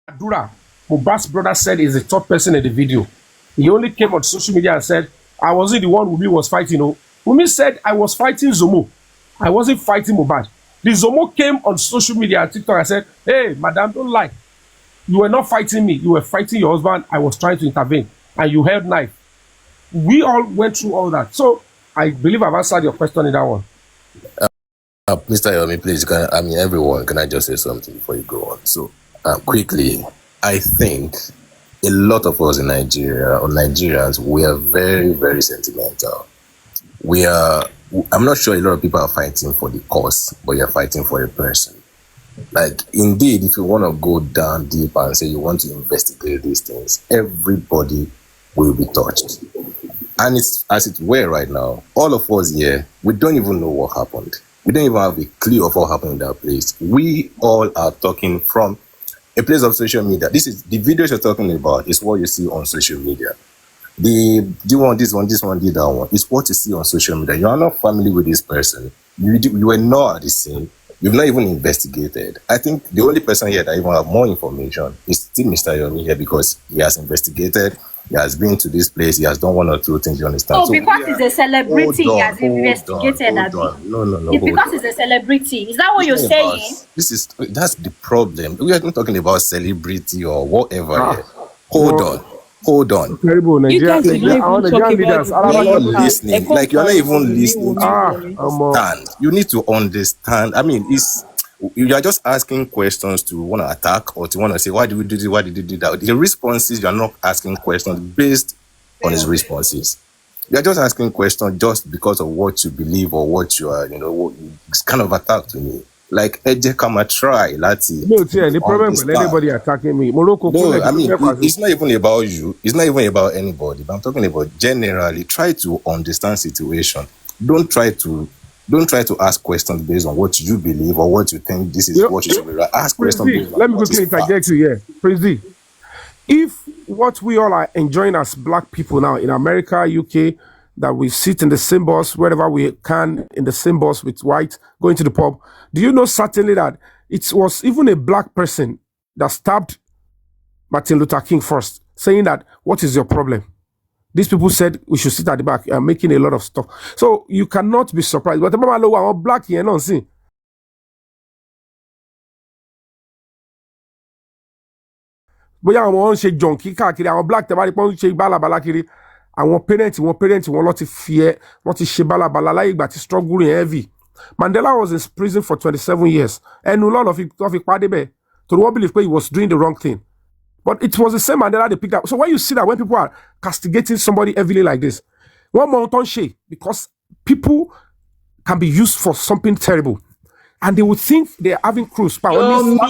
Adura, Mohbad's brother, said is the third person in the video. He only came on social media and said, I wasn't the one Wumi was fighting. No. Wumi said, I was fighting Zomo. I wasn't fighting Mohbad. The Zomo came on social media and TikTok and said, hey, madam, don't lie. You were not fighting me. You were fighting your husband. I was trying to intervene. And you held knife. We all went through all that. So I believe I've answered your question in that one. Mr. Yomi, please, everyone, can I just say something before you go on? So, quickly, I think a lot of us in Nigeria, or Nigerians, we are very, very sentimental. I'm not sure a lot of people are fighting for the cause, but you're fighting for a person. Like, indeed, if you want to go down deep and say you want to investigate these things, everybody will be touched. And it's as it were right now, all of us here, we don't even know what happened. We don't even have a clue of what happened in that place. We all are talking from a place of social media. This is the videos you're talking about is what you see on social media. Do you want this one, did that one? It's what you see on social media. You are not familiar with this person. You were not at the scene. You've not even investigated. I think the only person here that even have more information is still Mr. Yomi here because he has investigated. He has been to this place. He has done one or two things. You understand? Oh, so because he's a celebrity, he has investigated. No. It's because he's a celebrity. Is that what you're saying? That's the problem. We are not talking about celebrity or whatever. Here. Hold on. Terrible. You guys are not listening. Like you're not even listening. Understand. You need to understand. I mean, you are just asking questions to want to attack or to want to say, why do we do this? Why did you do that? The responses, you are not asking questions based on his responses. You are just asking questions just because of what you believe or what you are, it's kind of attack to me. Like, come and try, Lati. No, the problem with anybody attacking me. Morocco, no, I mean, it's not even about you. It's not even about anybody. But I'm talking about generally. Try to understand situation. Don't try to ask questions based on what you believe or what you think this is what you should be. Ask questions based on let me quickly interject you here. Praise if what we all are enjoying as black people now in America, UK, that we sit in the same bus wherever we can in the same bus with white, going to the pub, do you know certainly that it was even a black person that stabbed Martin Luther King first, saying that, what is your problem? These people said we should sit at the back and making a lot of stuff. So you cannot be surprised. But the black here, no, see. Bóyá àwọn ń ṣe junkie káàkiri àwọn black tẹ́ bá rí pé wọ́n ń ṣe bálabàlá kiri àwọn parents wọn lọ ti fi wọ́n ti ṣe bálabàlá láyé ìgbà tí struggle yẹn heavy. Mandela was in prison for 27 years. Ẹnu lọ́lọ́ fi pàdé bẹ́ẹ̀ torí wọ́n believe pé he was doing the wrong thing. But it was the same Mandela they picked up. So when you see that when people are castigating somebody heavily like this, one more don't shake because people can be used for something terrible. And they would think they're having cruise power. Yomi, wọ́n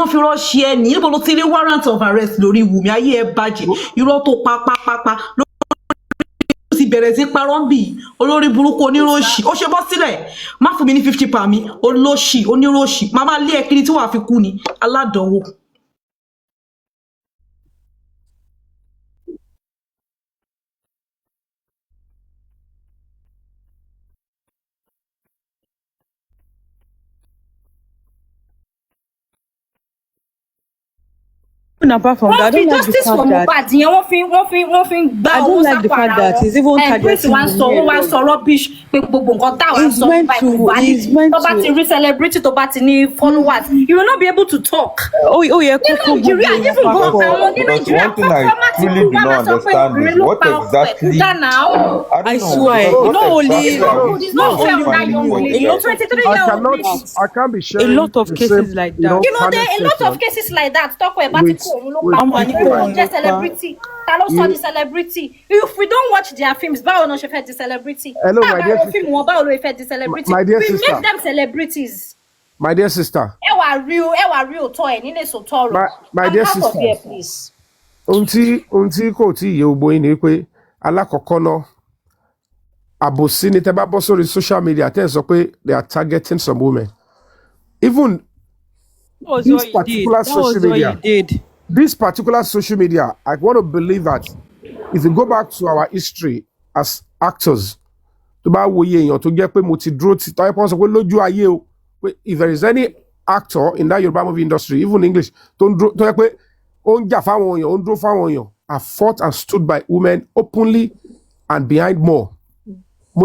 fi rọ́ọ̀ṣì ẹ̀ ní níbo ló ti rí warrant of arrest lórí Wùmí ayé ẹ̀ bàjẹ́ irọ́ tó pa ló ti bẹ̀rẹ̀ sí parọ́ bì olórí burúkú oníròṣì ó ṣe bọ́ sílẹ̀ má fún mi ní 50 pa mi olóṣì oníròṣì má má lé ẹ kiri tí wàá fi kú ni aládánwò. Apart from that, I don't like the fact that he's even targeting celebrity followers. You will not be able to talk. Yeah. One thing I truly do not understand is what exactly. I swear, I can't be sharing a lot of cases like that. You know, there are a lot of cases like that. Talk about just celebrity. The celebrity. If we don't watch their films, the celebrity. Hello, my dear sister. My dear we sister. make them celebrities. My dear sister. Real toy. My dear sister. Here, please. Unti kò tí yé ogbo ni pé alákọ̀ọ́kọ́ náà àbòsí ni tẹ́ bá bọ́ sórí social media tẹ́ sọ pé they are targeting some women. Even this particular social media. This particular social media, I want to believe that if you go back to our history as actors, if there is any actor in that Yoruba movie industry, even English, have fought and stood by women openly and behind more. You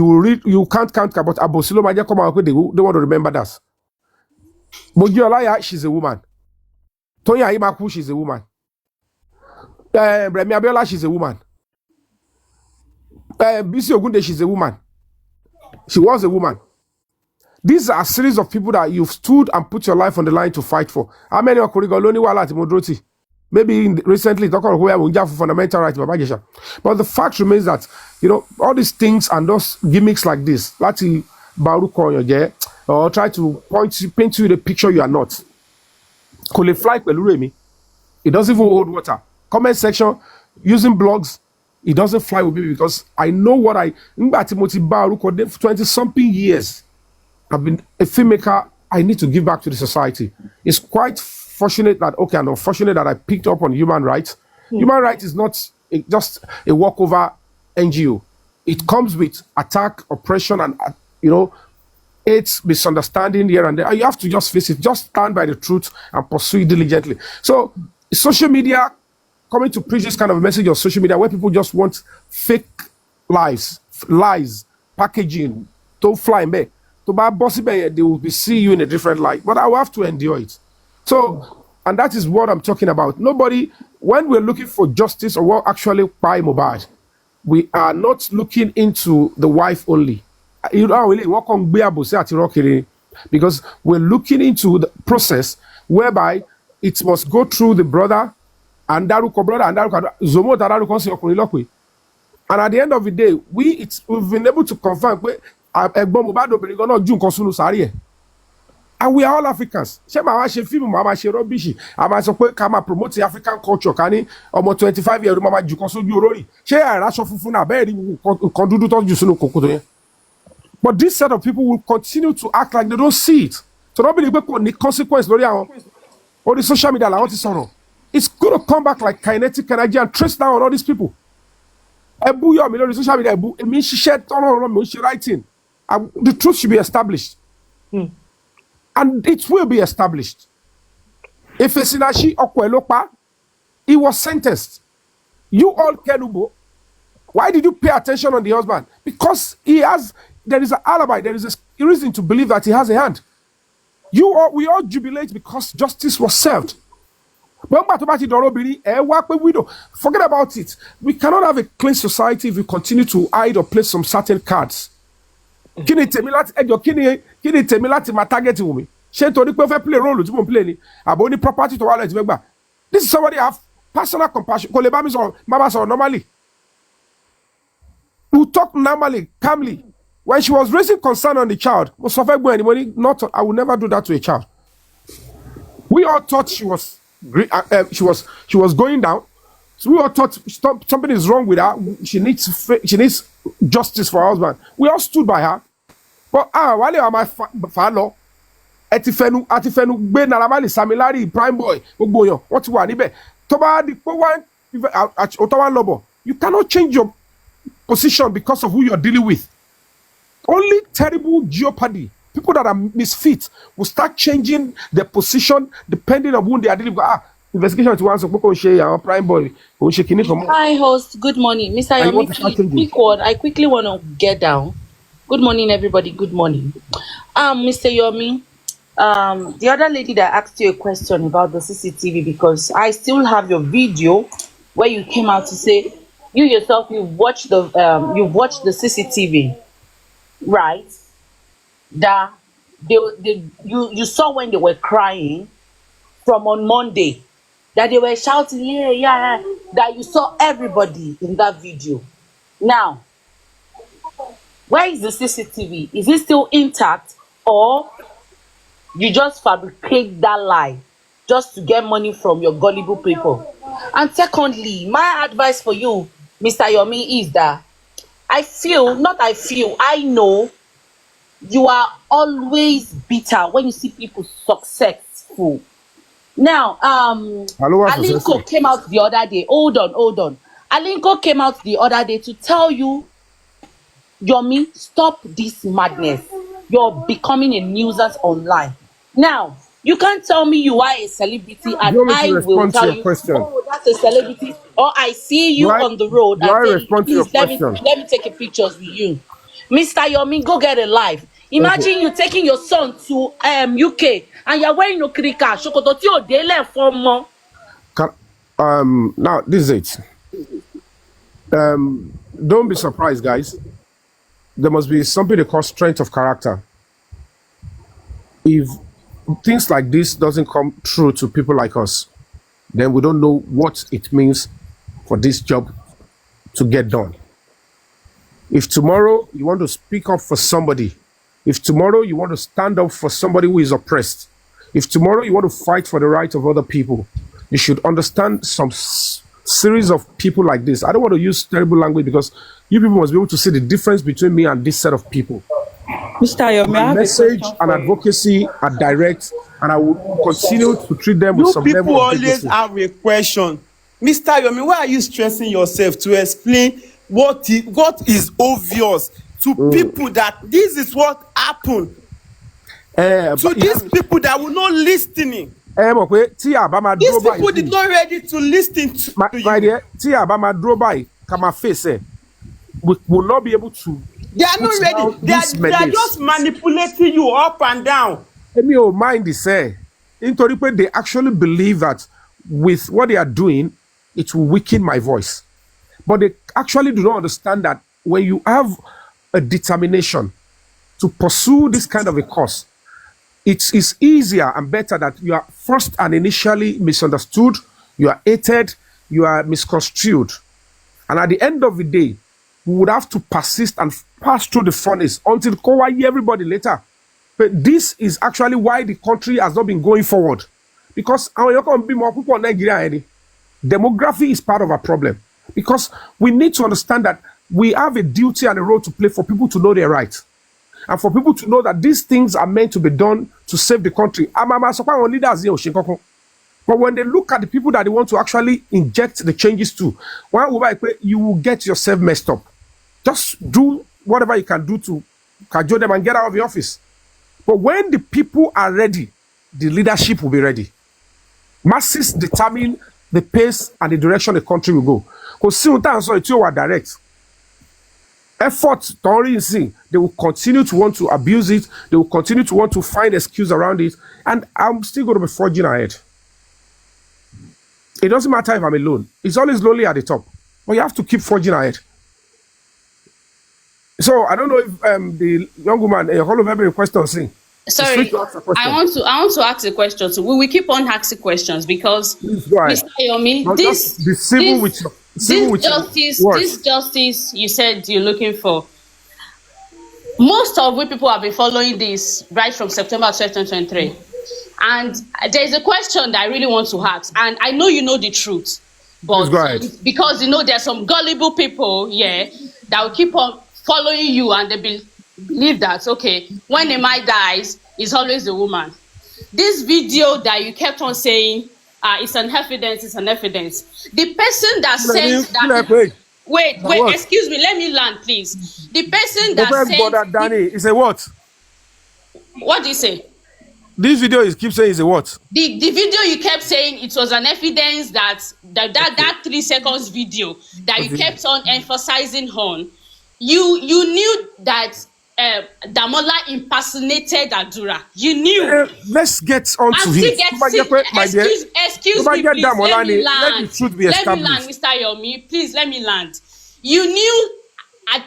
will read, you can't count, but Abosilo Maja come out, they want to remember that. Mojiolaya, she's a woman. Tonya Imaku, she's a woman. Remi Abiola, she's a woman. Bisi Ogunde, she's a woman. She was a woman. These are a series of people that you've stood and put your life on the line to fight for. How many are Korigoloni Wala Timodroti? Maybe recently, talk about where we have fundamental rights, but the fact remains that, you know, all these things and those gimmicks like this, Lati Baruko, or try to paint you the picture you are not. Kole fly Peluremi. It doesn't even hold water. Comment section, using blogs, it doesn't fly with me because I know what I 20-something years. I've been a filmmaker. I need to give back to the society. It's quite fortunate that, okay, and unfortunate that I picked up on human rights. Human rights is not just a walkover NGO. It comes with attack, oppression, and, you know, it's misunderstanding here and there. And you have to just face it. Just stand by the truth and pursue it diligently. So, social media, coming to preach this kind of message on social media where people just want fake lies, packaging, don't fly me. To buy bossy, they will be seeing you in a different light. But I will have to endure it. So, and that is what I'm talking about. Nobody, when we're looking for justice or what actually buy Mohbad, we are not looking into the wife only. You know, really, because we're looking into the process whereby it must go through the brother and Daruko brother and Daruko Zomo Daruko Seokunilokwe. And at the end of the day, we've been able to confirm and we are all Africans. She ma she film, ma she rubbish. Ama so pe kama promote African culture kani omo 25 years mama ju kan soju orori. She ara so funfun na be ri kan dudu to ju sinu kokoto yen. But this set of people will continue to act like they don't see it. So don't believe the consequence lórí àwọn or the social media like what is on. It's going to come back like kinetic energy and trace down on all these people. Ebu Yomi lórí social media ebu emi ṣiṣẹ́ tọ́nà mi ṣe writing. The truth should be established. And it will be established. If Esinashi Okwelopa, he was sentenced. You all Kenubo. Why did you pay attention on the husband? Because there is an alibi, there is a reason to believe that he has a hand. We all jubilate because justice was served. Forget about it. We cannot have a clean society if we continue to hide or play some certain cards. Kini temilati ma target wumi. She torí pé fẹ́ play role tí mo play ni. Abo ni property to wallet me gba. This is somebody have personal compassion. Kò lè bá mi sọ̀rọ̀, má bá sọ̀rọ̀ normally. We talk normally, calmly. When she was raising concern on the child, I will never do that to a child. We all thought she was going down. So we all thought something is wrong with her. She needs justice for her husband. We all stood by her. But wale wa my father etifenu gbe naramali samilari prime boy gbogbo yan wọ́n ti wà níbẹ̀. Tó bá di pé one lobo. You cannot change your position because of who you're dealing with. Only terrible jeopardy. People that are misfit will start changing their position depending on who they are dealing with. Investigation to answer prime boy. Hi host, good morning. Mr. Yomi, quick one. I quickly want to get down. Good morning, everybody. Good morning. Mr. Yomi, the other lady that asked you a question about the CCTV, because I still have your video where you came out to say you yourself you've watched the CCTV, right? That you saw when they were crying from on Monday, that they were shouting, yeah, that you saw everybody in that video. Now, where is the CCTV? Is it still intact, or you just fabricate that lie just to get money from your gullible people? And secondly, my advice for you, Mr. Yomi, is that I know you are always bitter when you see people successful. Now, Alinko came out the other day. Hold on. Alinko came out the other day to tell you, Yomi, stop this madness. you're becoming a nuisance online. Now, you can't tell me you are a celebrity Do and you want me I to will respond to tell your you, question? oh, that's a celebrity, or I see Do you I on the road do and I say, respond to your please question? let me take a pictures with you. Mr. Yomi, go get a life. Okay. Imagine you taking your son to UK and you're wearing your krika, shokoto ti o dele for mo. Now this is it. Don't be surprised, guys. There must be something they call strength of character. If things like this doesn't come true to people like us, then we don't know what it means for this job to get done. If tomorrow you want to speak up for somebody, if tomorrow you want to stand up for somebody who is oppressed, if tomorrow you want to fight for the rights of other people, you should understand some series of people like this. I don't want to use terrible language because you people must be able to see the difference between me and this set of people. Mr. Yomi, My I have a message question and for you. advocacy are direct, and I will continue to treat them with You some people level of always dignity. have a question. Mr. Yomi, why are you stressing yourself to explain what is obvious to people that this is what happened? To these people that will not listening. These people did not ready to listen to you. My dear, we will not be able to. They are not ready. They are just manipulating you up and down. Emi o mind is nítorí pé they actually believe that with what they are doing, it will weaken my voice. But they actually do not understand that when you have a determination to pursue this kind of a cause, it is easier and better that you are first and initially misunderstood, you are hated, you are misconstrued. And at the end of the day, we would have to persist and pass through the furnace until everybody later. But this is actually why the country has not been going forward. Because demography is part of our problem. Because we need to understand that we have a duty and a role to play for people to know their rights. And for people to know that these things are meant to be done to save the country. But when they look at the people that they want to actually inject the changes to, you will get yourself messed up. Just do whatever you can do to cajole them and get out of the office. But when the people are ready, the leadership will be ready. Masses determine the pace and the direction the country will go. Because sometimes it's direct. Effort, they will continue to want to abuse it. They will continue to want to find excuse around it. And I'm still going to be forging ahead. It doesn't matter if I'm alone. It's always lonely at the top. But you have to keep forging ahead. So I don't know if the young woman, all of every question saying. Sorry, I want to ask a question. So we will keep on asking questions because Mr. Yomi, this justice you said you're looking for. Most of we people have been following this right from September 2023. And there's a question that I really want to ask, and I know you know the truth, but because you know there's some gullible people that will keep on following you, and they believe that okay, when a man dies, it's always the woman. This video that you kept on saying, it's an evidence. The person that sent that. Wait, excuse me, let me land, please. The person that sent. Danny, is a what? What do you say? This video is keep saying is a what? The video you kept saying it was an evidence that 3 seconds video that you kept on emphasizing on. You knew that Damola impersonated Adura. You knew. Let's get on to it. Excuse me, please. Let me land. Let me land, Mr. Yomi. Please let me land. You knew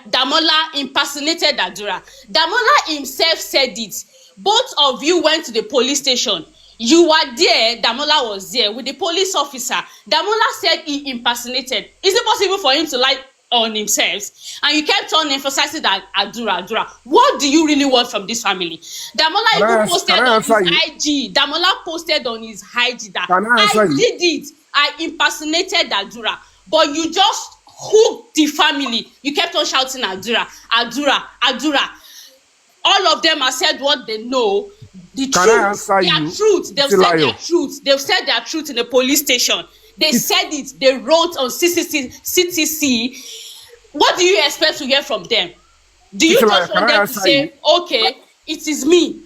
Damola impersonated Adura. Damola himself said it. Both of you went to the police station. You were there. Damola was there with the police officer. Damola said he impersonated. Is it possible for him to lie on himself? And you kept on emphasizing that Adura. What do you really want from this family? Damola even posted on his IG. Damola posted on his IG that I did it. I impersonated Adura. But you just hooked the family. You kept on shouting Adura. All of them have said what they know. The truth. Their truth. They've said their truth. They've said their truth in the police station. They said it. They wrote on CTC. What do you expect to hear from them? Do you just want them to say, okay, it is me.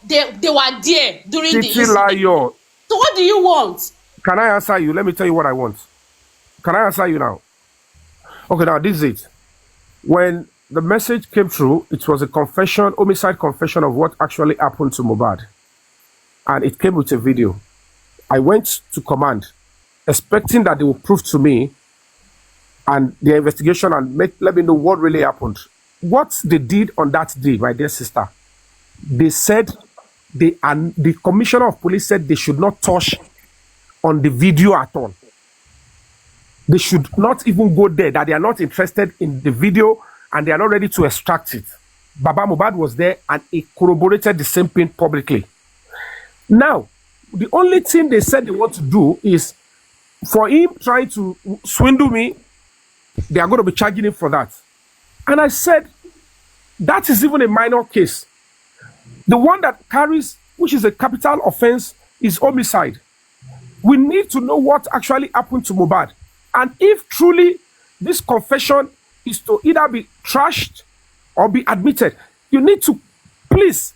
They were there during the incident. Liar. So what do you want? Can I answer you? Let me tell you what I want. Can I answer you now? Okay, now this is it. When the message came through, it was a confession, homicide confession of what actually happened to Mohbad. And it came with a video. I went to command, expecting that they would prove to me and the investigation and let me know what really happened. What they did on that day, my dear sister, they said the commissioner of police said they should not touch on the video at all. They should not even go there, that they are not interested in the video and they are not ready to extract it. Baba Mohbad was there and he corroborated the same thing publicly. Now, the only thing they said they want to do is for him trying to swindle me, they are going to be charging him for that. And I said, that is even a minor case. The one that carries, which is a capital offense, is homicide. We need to know what actually happened to Mohbad. And if truly this confession is to either be trashed or be admitted, you need to please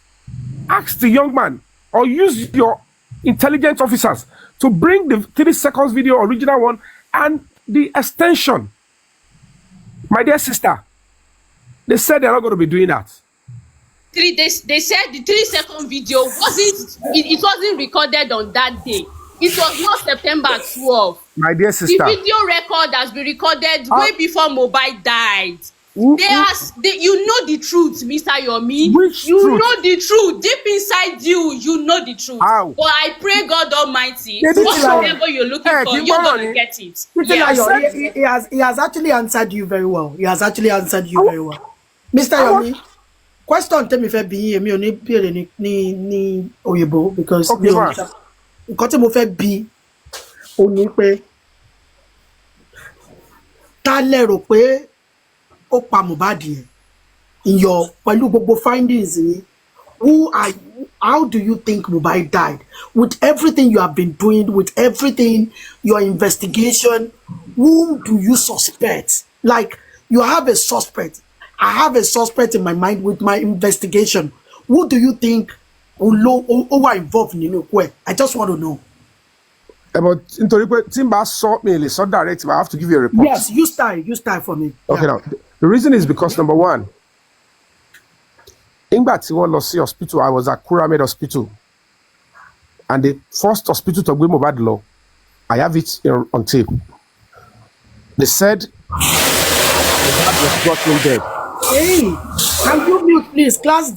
ask the young man or use your intelligence officers to bring the 3 seconds video, original one, and the extension. My dear sister, they said they're not going to be doing that. They said the 3-second video it wasn't recorded on that day. It was not September 12th. My dear sister, the video record has been recorded way before Mohbad died. You know the truth, Mr. Yomi. You know the truth. Deep inside you, you know the truth. How? But I pray God Almighty, whatever you're looking for, you're going to get it. Yes. He has actually answered you very well. He has actually answered you very well. Mr. Yomi, question tell me fabiyi èmi ò ní béèrè ní òyìnbó because mi ò nǹkan tí mo fẹ́ bi ó ní pé ta lẹ rò pé ó pa Mohbad yẹn in your pẹ̀lú gbogbo findings yìí how do you think Mohbad died with everything you have been doing, with everything, your investigation? Whom do you suspect? Like, you have a suspect. I have a suspect in my mind with my investigation. Who do you think were involved in it? I just want to know. But Timba saw me, so direct, I have to give you a report. Yes, you start for me. Okay, now the reason is because number one, in Batiwon Losi Hospital, I was at Kuramed Hospital. And the first hospital to bring Mohbad law, I have it on tape. They said Mohbad was brought in dead. Hey, can you mute, please? Classy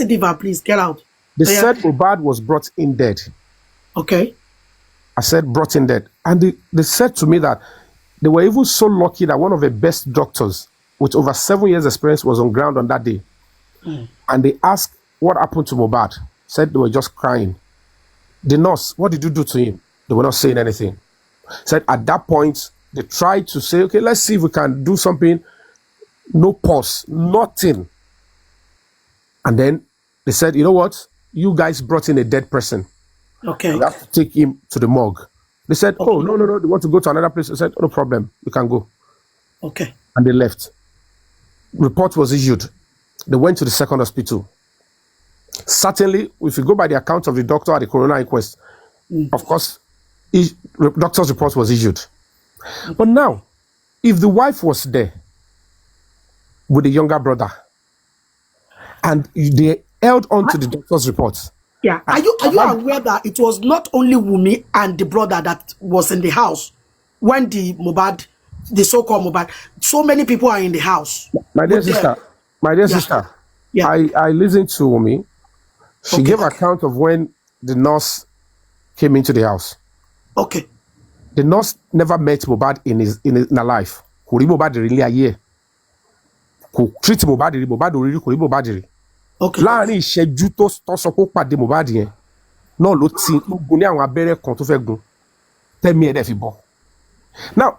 diva, please, get out. They said Mohbad was brought in dead. Okay. I said brought in dead. And they said to me that they were even so lucky that one of the best doctors with over 7 years experience was on ground on that day. And they asked what happened to Mohbad. Said they were just crying. The nurse, what did you do to him? They were not saying anything. Said at that point, they tried to say, okay, let's see if we can do something. No pulse, nothing. And then they said, you know what? You guys brought in a dead person. Okay. We have to take him to the morgue. They said, okay. Oh, no, they want to go to another place. I said, no problem, you can go. Okay. And they left. Report was issued. They went to the second hospital. Certainly, if you go by the account of the doctor at the coroner inquest, of course, doctor's report was issued. But now, if the wife was there with the younger brother, and they held on to the doctor's report. Yeah. Are you aware that it was not only Wunmi and the brother that was in the house when the so-called Mohbad, so many people are in the house. My dear sister, yeah. I listened to Wunmi. She gave account of when the nurse came into the house. Okay. The nurse never met Mohbad in her life. Kò rí Mohbad rí ní ayé. Kò treat Mohbad rí, Mohbad ò rí, kò rí Mohbad rí. Okay. Láàrin ìṣẹ́jú tó sọ pé ó pàdé Mohbad yẹn náà ló gun ní àwọn abẹ́rẹ́ kan tó fẹ́ gun tẹ́mi ẹ̀ dẹ̀ fi bọ́. Now,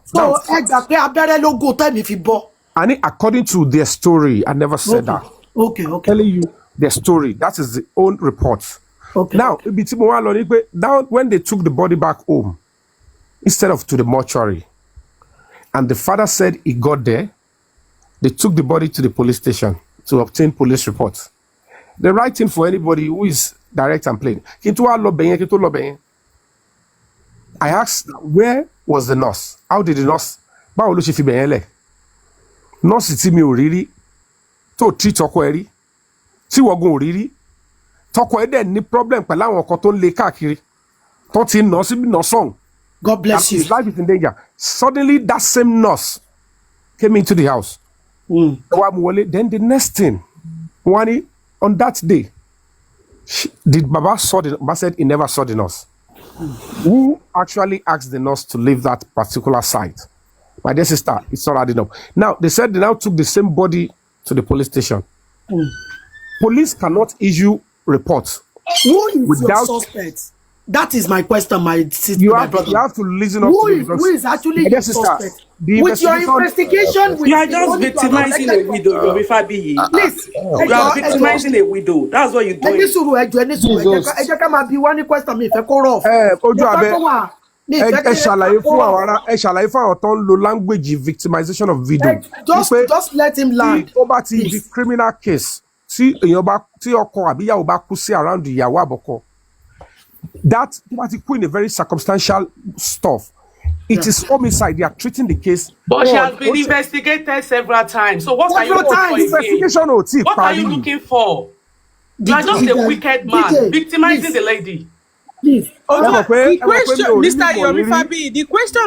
exactly, abẹ́rẹ́ ló gun tẹ́mi fi bọ́. And according to their story, I never said that. Okay. Telling you their story, that is the own report. Okay. Now, now when they took the body back home, instead of to the mortuary, and the father said he got there, they took the body to the police station to obtain police reports. the right thing for anybody who is direct and plain. I asked, where was the nurse? How did the nurse? Báwo ló ṣe fi bẹ̀yẹn lẹ̀? Nurse tí mi ò rí rí, tó treat ọkọ ẹ̀ rí, tí wọ́gun ò rí rí, tọkọ ẹ̀ dẹ̀ ní problem pẹ̀lú àwọn ọkọ tó ń lé káàkiri, tó ti nà síbi nà sọ̀hún. God bless you. His life is in danger. Suddenly, that same nurse came into the house. Then the next thing, on that day, did Baba saw the? Baba said he never saw the nurse. Who actually asked the nurse to leave that particular site? My dear sister, it's not adding up. Now they said they now took the same body to the police station. Police cannot issue reports. Who is your suspect? That is my question, my sister. You have to listen up to me. Who is actually your suspect? With your investigation, you are just victimizing a widow, Yomi Fabiyi. Please, you are victimizing a widow. That's what you're doing. Ẹ ṣàlàyé fún àwọn tó ń lo language victimization of video. Just let him land. Ó bá ti di criminal case tí ọkọ àbí ìyàwó bá kú sí around ìyàwó àbọ̀kọ. That in a very circumstantial stuff. It is homicide. They are treating the case. But she has been investigated several times. So what are you looking for? Investigation what are you looking for? You are just a wicked man victimizing the lady. Please. The question, Mr. Yomi Fabiyi, the question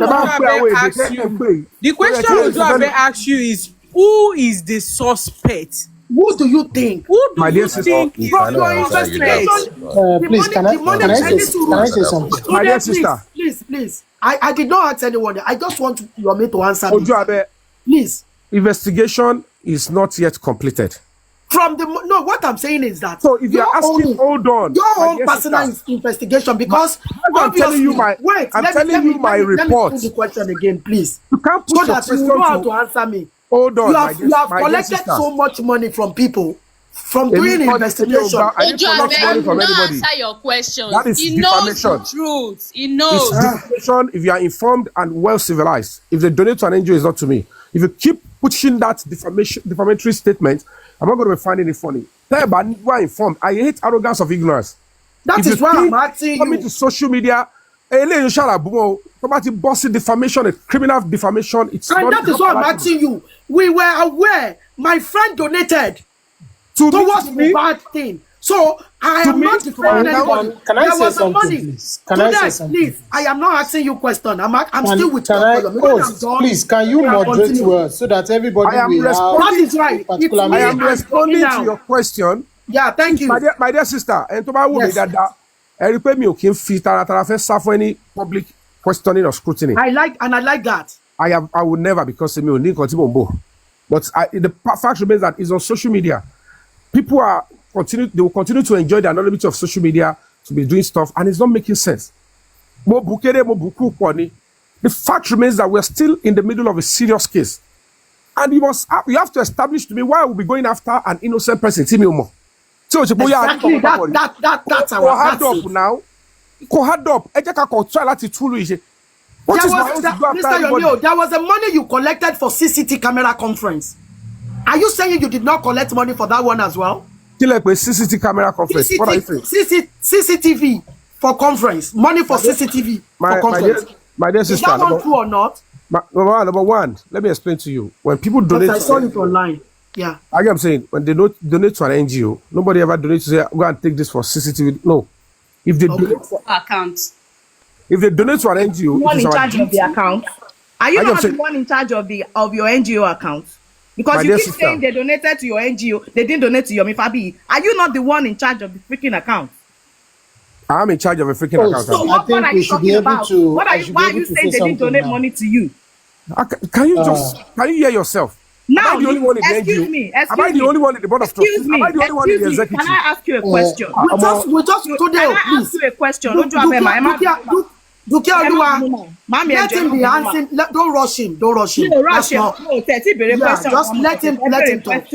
Ojuabe asks you is, who is the suspect? Who do you think? My dear sister, please, can I say something? My dear sister, please. I did not ask anyone. I just want Yomi to answer me. Please. Investigation is not yet completed. What I'm saying is that. So if you're asking, hold on. Your own personal investigation, because I'm telling you my report. Let me put the question again, please. You can't put so that you know how to answer me. Hold on. You have collected so much money from people from doing investigation. I did not answer your question. That is he knows the truth. He knows. If you are informed and well civilized, if they donate to an NGO, it's not to me. If you keep pushing that defamatory statement, I'm not going to be finding it funny. Tell you are informed. I hate arrogance of ignorance. That is why I'm asking you. Coming to social media, bossy defamation, criminal defamation. That is why I'm asking you. We were aware. My friend donated towards the bad thing. So I am not defending anyone. Can I say something, please? Please, I am not asking you a question. I'm still with you. Please, can you moderate well so that everybody will have... That is right. I am responding to your question. Yeah, thank you. My dear sister, and to my woman, any public questioning or scrutiny. I like that. I would never, because but the fact remains that it's on social media. People will continue to enjoy the anonymity of social media to be doing stuff, and it's not making sense. The fact remains that we're still in the middle of a serious case, and you have to establish to me why we'll be going after an innocent person. So exactly, that's our hard up now. Hard up. There was a money you collected for CCTV camera conference. Are you saying you did not collect money for that one as well? CCTV camera conference. What are you saying? CCTV for conference. Money for CCTV for conference. My dear sister. Is that one true or not? Number one, let me explain to you. When people donate, I saw it online. Yeah. I'm saying, when they donate to an NGO, nobody ever donates to say, go and take this for CCTV. No. If they donate for account. If they donate to an NGO, one in charge of the account. Are you not the one in charge of your NGO account? Because you keep saying they donated to your NGO, they didn't donate to Yomi Fabiyi. Are you not the one in charge of the freaking account? I'm in charge of a freaking account. So what are you talking about? Why are you saying they didn't donate money to you? Can you hear yourself? Now, excuse me. Am I the only one in the board of trustees? Am I the only one in the executive? Can I ask you a question? We just today, ask you a question? Let him be answering. Don't rush him. No, rush him. Just let him talk.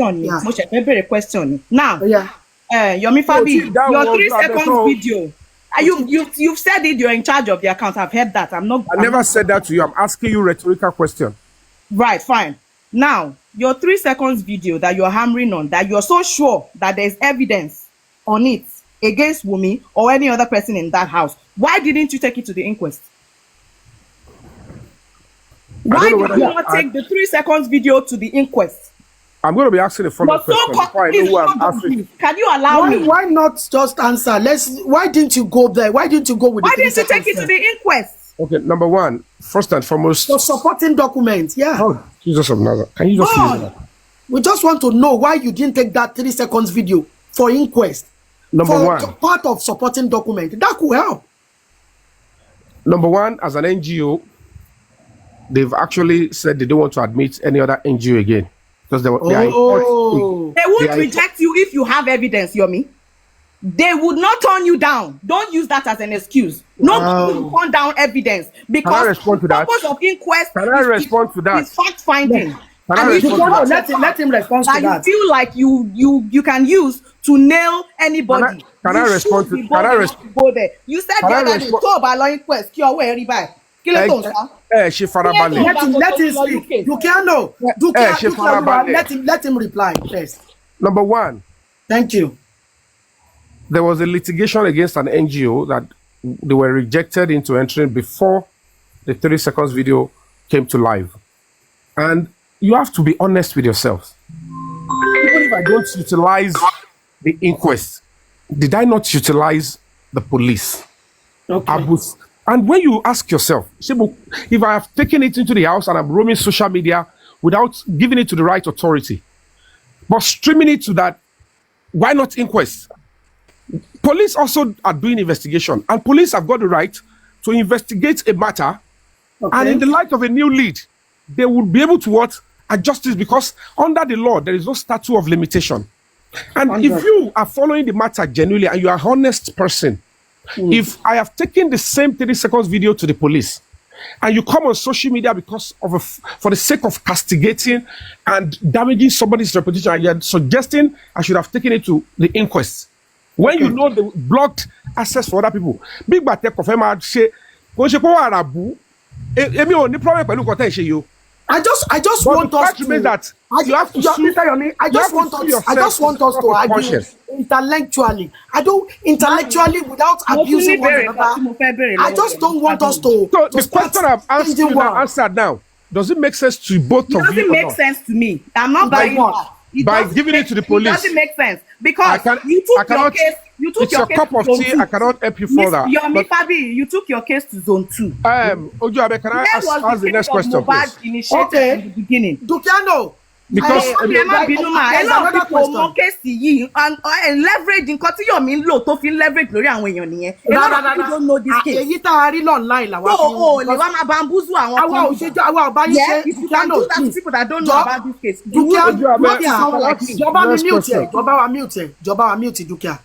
Now, Yomi Fabiyi, your 3 seconds video. You've said it. You're in charge of the account. I've heard that. I never said that to you. I'm asking you a rhetorical question. Right. Fine. Now, your 3 seconds video that you're hammering on, that you're so sure that there's evidence on it against Wumi or any other person in that house. Why didn't you take it to the inquest? Why did you not take the 3 seconds video to the inquest? I'm going to be asking a follow-up question before I know who I'm asking. Can you allow me? Why not just answer? Why didn't you go there? Why didn't you go with Why didn't you take it to the inquest? Okay, number one, first and foremost. For supporting documents, yeah. Oh, Jesus of Nazareth. Can you just leave that? We just want to know why you didn't take that 3 seconds video for inquest. Number one. Part of supporting document. That could help. Number one, as an NGO, they've actually said they don't want to admit any other NGO again. Because they won't reject you if you have evidence, Yomi. They would not turn you down. Don't use that as an excuse. Nobody will turn down evidence because the purpose of inquest is fact finding. Let him respond to that. You feel like you can use to nail anybody. Can I respond to that? You said the other day, talk about inquest. Let him speak. You can't know. Let him reply first. Number one. Thank you. There was a litigation against an NGO that they were rejected into entering before the 30 seconds video came to life. And you have to be honest with yourselves. Even if I don't utilize the inquest, did I not utilize the police? Okay. And when you ask yourself, if I have taken it into the house and I'm roaming social media without giving it to the right authority, but streaming it to that, why not inquest? Police also are doing investigation, and police have got the right to investigate a matter, and in the light of a new lead, they will be able to adjust this, because under the law, there is no statute of limitation. And if you are following the matter genuinely and you are an honest person, if I have taken the same 30 seconds video to the police and you come on social media because of for the sake of castigating and damaging somebody's reputation, and you're suggesting I should have taken it to the inquest, when you know the blocked access for other people, big bad tech confirm I just want us to that you have to I just want us to argue intellectually. Intellectually without abusing one another. I just don't want us to. So the question I've asked you now, answered now. Does it make sense to both of you? It doesn't make sense to me. I'm not buying that. By giving it to the police. It doesn't make sense because you took your case. You took your case cup of tea. I cannot help you further. Yomi Fabiyi, you took your case to zone 2. Ojuabe, can I ask the next question, please? Okay. From the beginning. Dukiano. Because a lot of people case yìí and leverage nǹkan tí Yomi ń lò tó fi leverage lórí àwọn èèyàn nìyẹn. A lot of people don't know this case. Èyí tá a rí online làwa fi. So lè wá máa bamboozle àwọn kan. Àwa ò bá yín ṣe. If you can do that to people that don't know about this case. Jọba wa mute Dukia.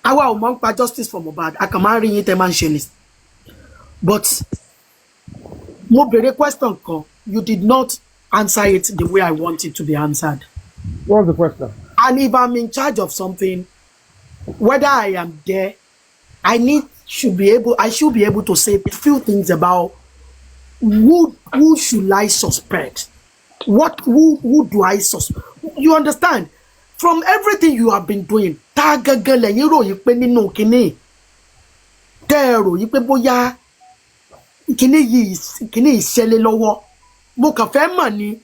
Àwa ò mọ̀ nípa justice for Mohbad. A kàn máa ń rí yín tẹ́ máa ń ṣe ni. But mo bèrè question kan. You did not answer it the way I want it to be answered. What's the question? And if I'm in charge of something, whether I am there, I should be able to say a few things about who should I suspect? Who do I suspect? You understand? From everything you have been doing, tagagale yín ròyìn pé nínú kíní tẹ́ ròyìn pé bóyá kíní yìí ṣẹlẹ̀ lọ́wọ́. Mo kàn fẹ́ mọ̀ ni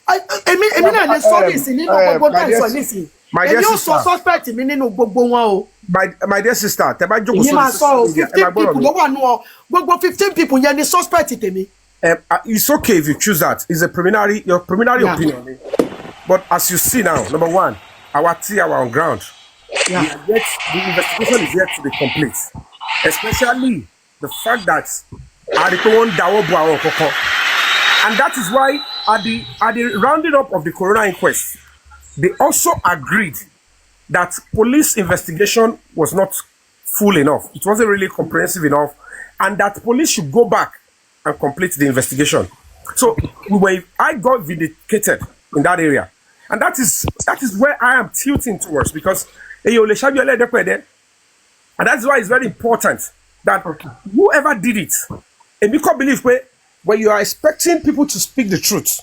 èmi náà lè sọ nísìn nínú gbogbo tó ń sọ nísìn èmi ò sọ suspect mi nínú gbogbo wọn o. My dear sister, tẹ́ bá jókòó èmi máa sọ o 15 people ló wà nù ọ gbogbo 15 people yẹn ni suspect tèmi. It's okay if you choose that. It's your preliminary opinion. But as you see now, number one, our on ground. Yeah. The investigation is yet to be complete. Especially the fact that and that is why at the rounding up of the coroner inquest, they also agreed that police investigation was not full enough. It wasn't really comprehensive enough, and that police should go back and complete the investigation. So I got vindicated in that area, and that is where I am tilting towards, because and that's why it's very important that whoever did it, and you can't believe when you are expecting people to speak the truth,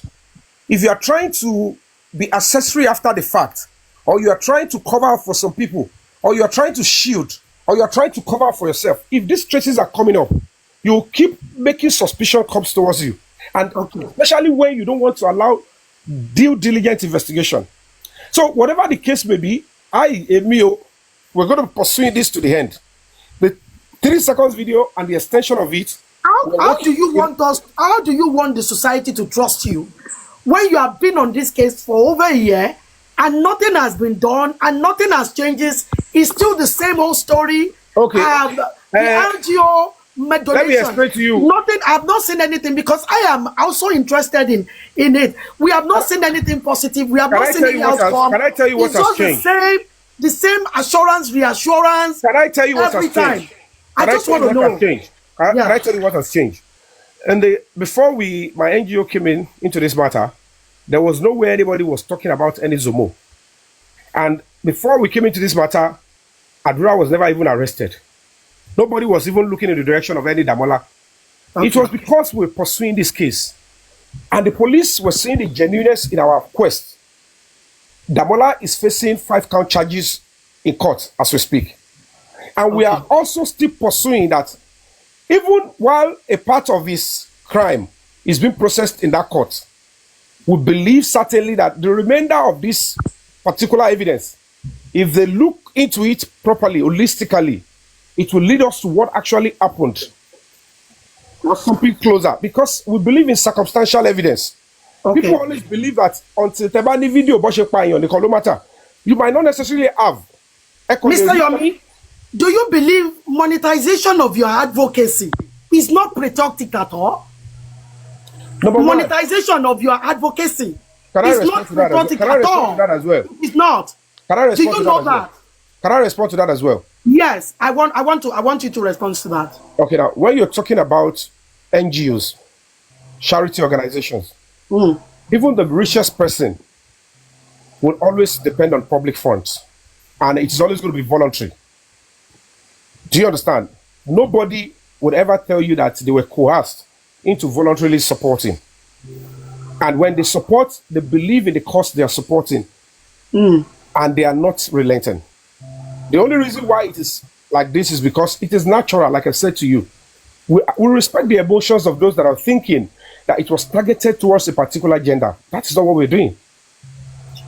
if you are trying to be accessory after the fact, or you are trying to cover up for some people, or you're trying to shield, or you're trying to cover for yourself, if these traces are coming up, you keep making suspicion comes towards you. And especially when you don't want to allow due diligent investigation. So whatever the case may be, Emil, we're going to be pursuing this to the end. The 3 seconds video and the extension of it. How do you want us? How do you want the society to trust you when you have been on this case for over a year and nothing has been done and nothing has changed? It's still the same old story. Okay. The LGO donation. Let me explain to you. Nothing. I've not seen anything because I am also interested in it. We have not seen anything positive. We have not seen any outcome. Can I tell you what has changed? The same assurance, reassurance. Can I tell you what has changed? I just want to know. Can I tell you what has changed? And before my NGO came into this matter, there was no way anybody was talking about any Zomo. And before we came into this matter, Adura was never even arrested. Nobody was even looking in the direction of any Damola. Okay. It was because we were pursuing this case. And the police were seeing the genuineness in our quest. Damola is facing 5-count charges in court as we speak. And we are also still pursuing that even while a part of his crime is being processed in that court, we believe certainly that the remainder of this particular evidence, if they look into it properly, holistically, it will lead us to what actually happened. Or something closer, because we believe in circumstantial evidence. Okay. People always believe that until Tebani video on the matter, you might not necessarily have. Mr. Yomi, do you believe monetization of your advocacy is not productive at all? Monetization of your advocacy is not productive at all. That as well? It's not. Do you know that? Can I respond to that as well? Yes, I want you to respond to that. Okay, now when you're talking about NGOs, charity organizations, even the richest person will always depend on public funds, and it's always going to be voluntary. Do you understand? Nobody would ever tell you that they were coerced into voluntarily supporting. And when they support, they believe in the cause they are supporting, and they are not relenting. The only reason why it is like this is because it is natural, like I said to you. We respect the emotions of those that are thinking that it was targeted towards a particular gender. That is not what we're doing.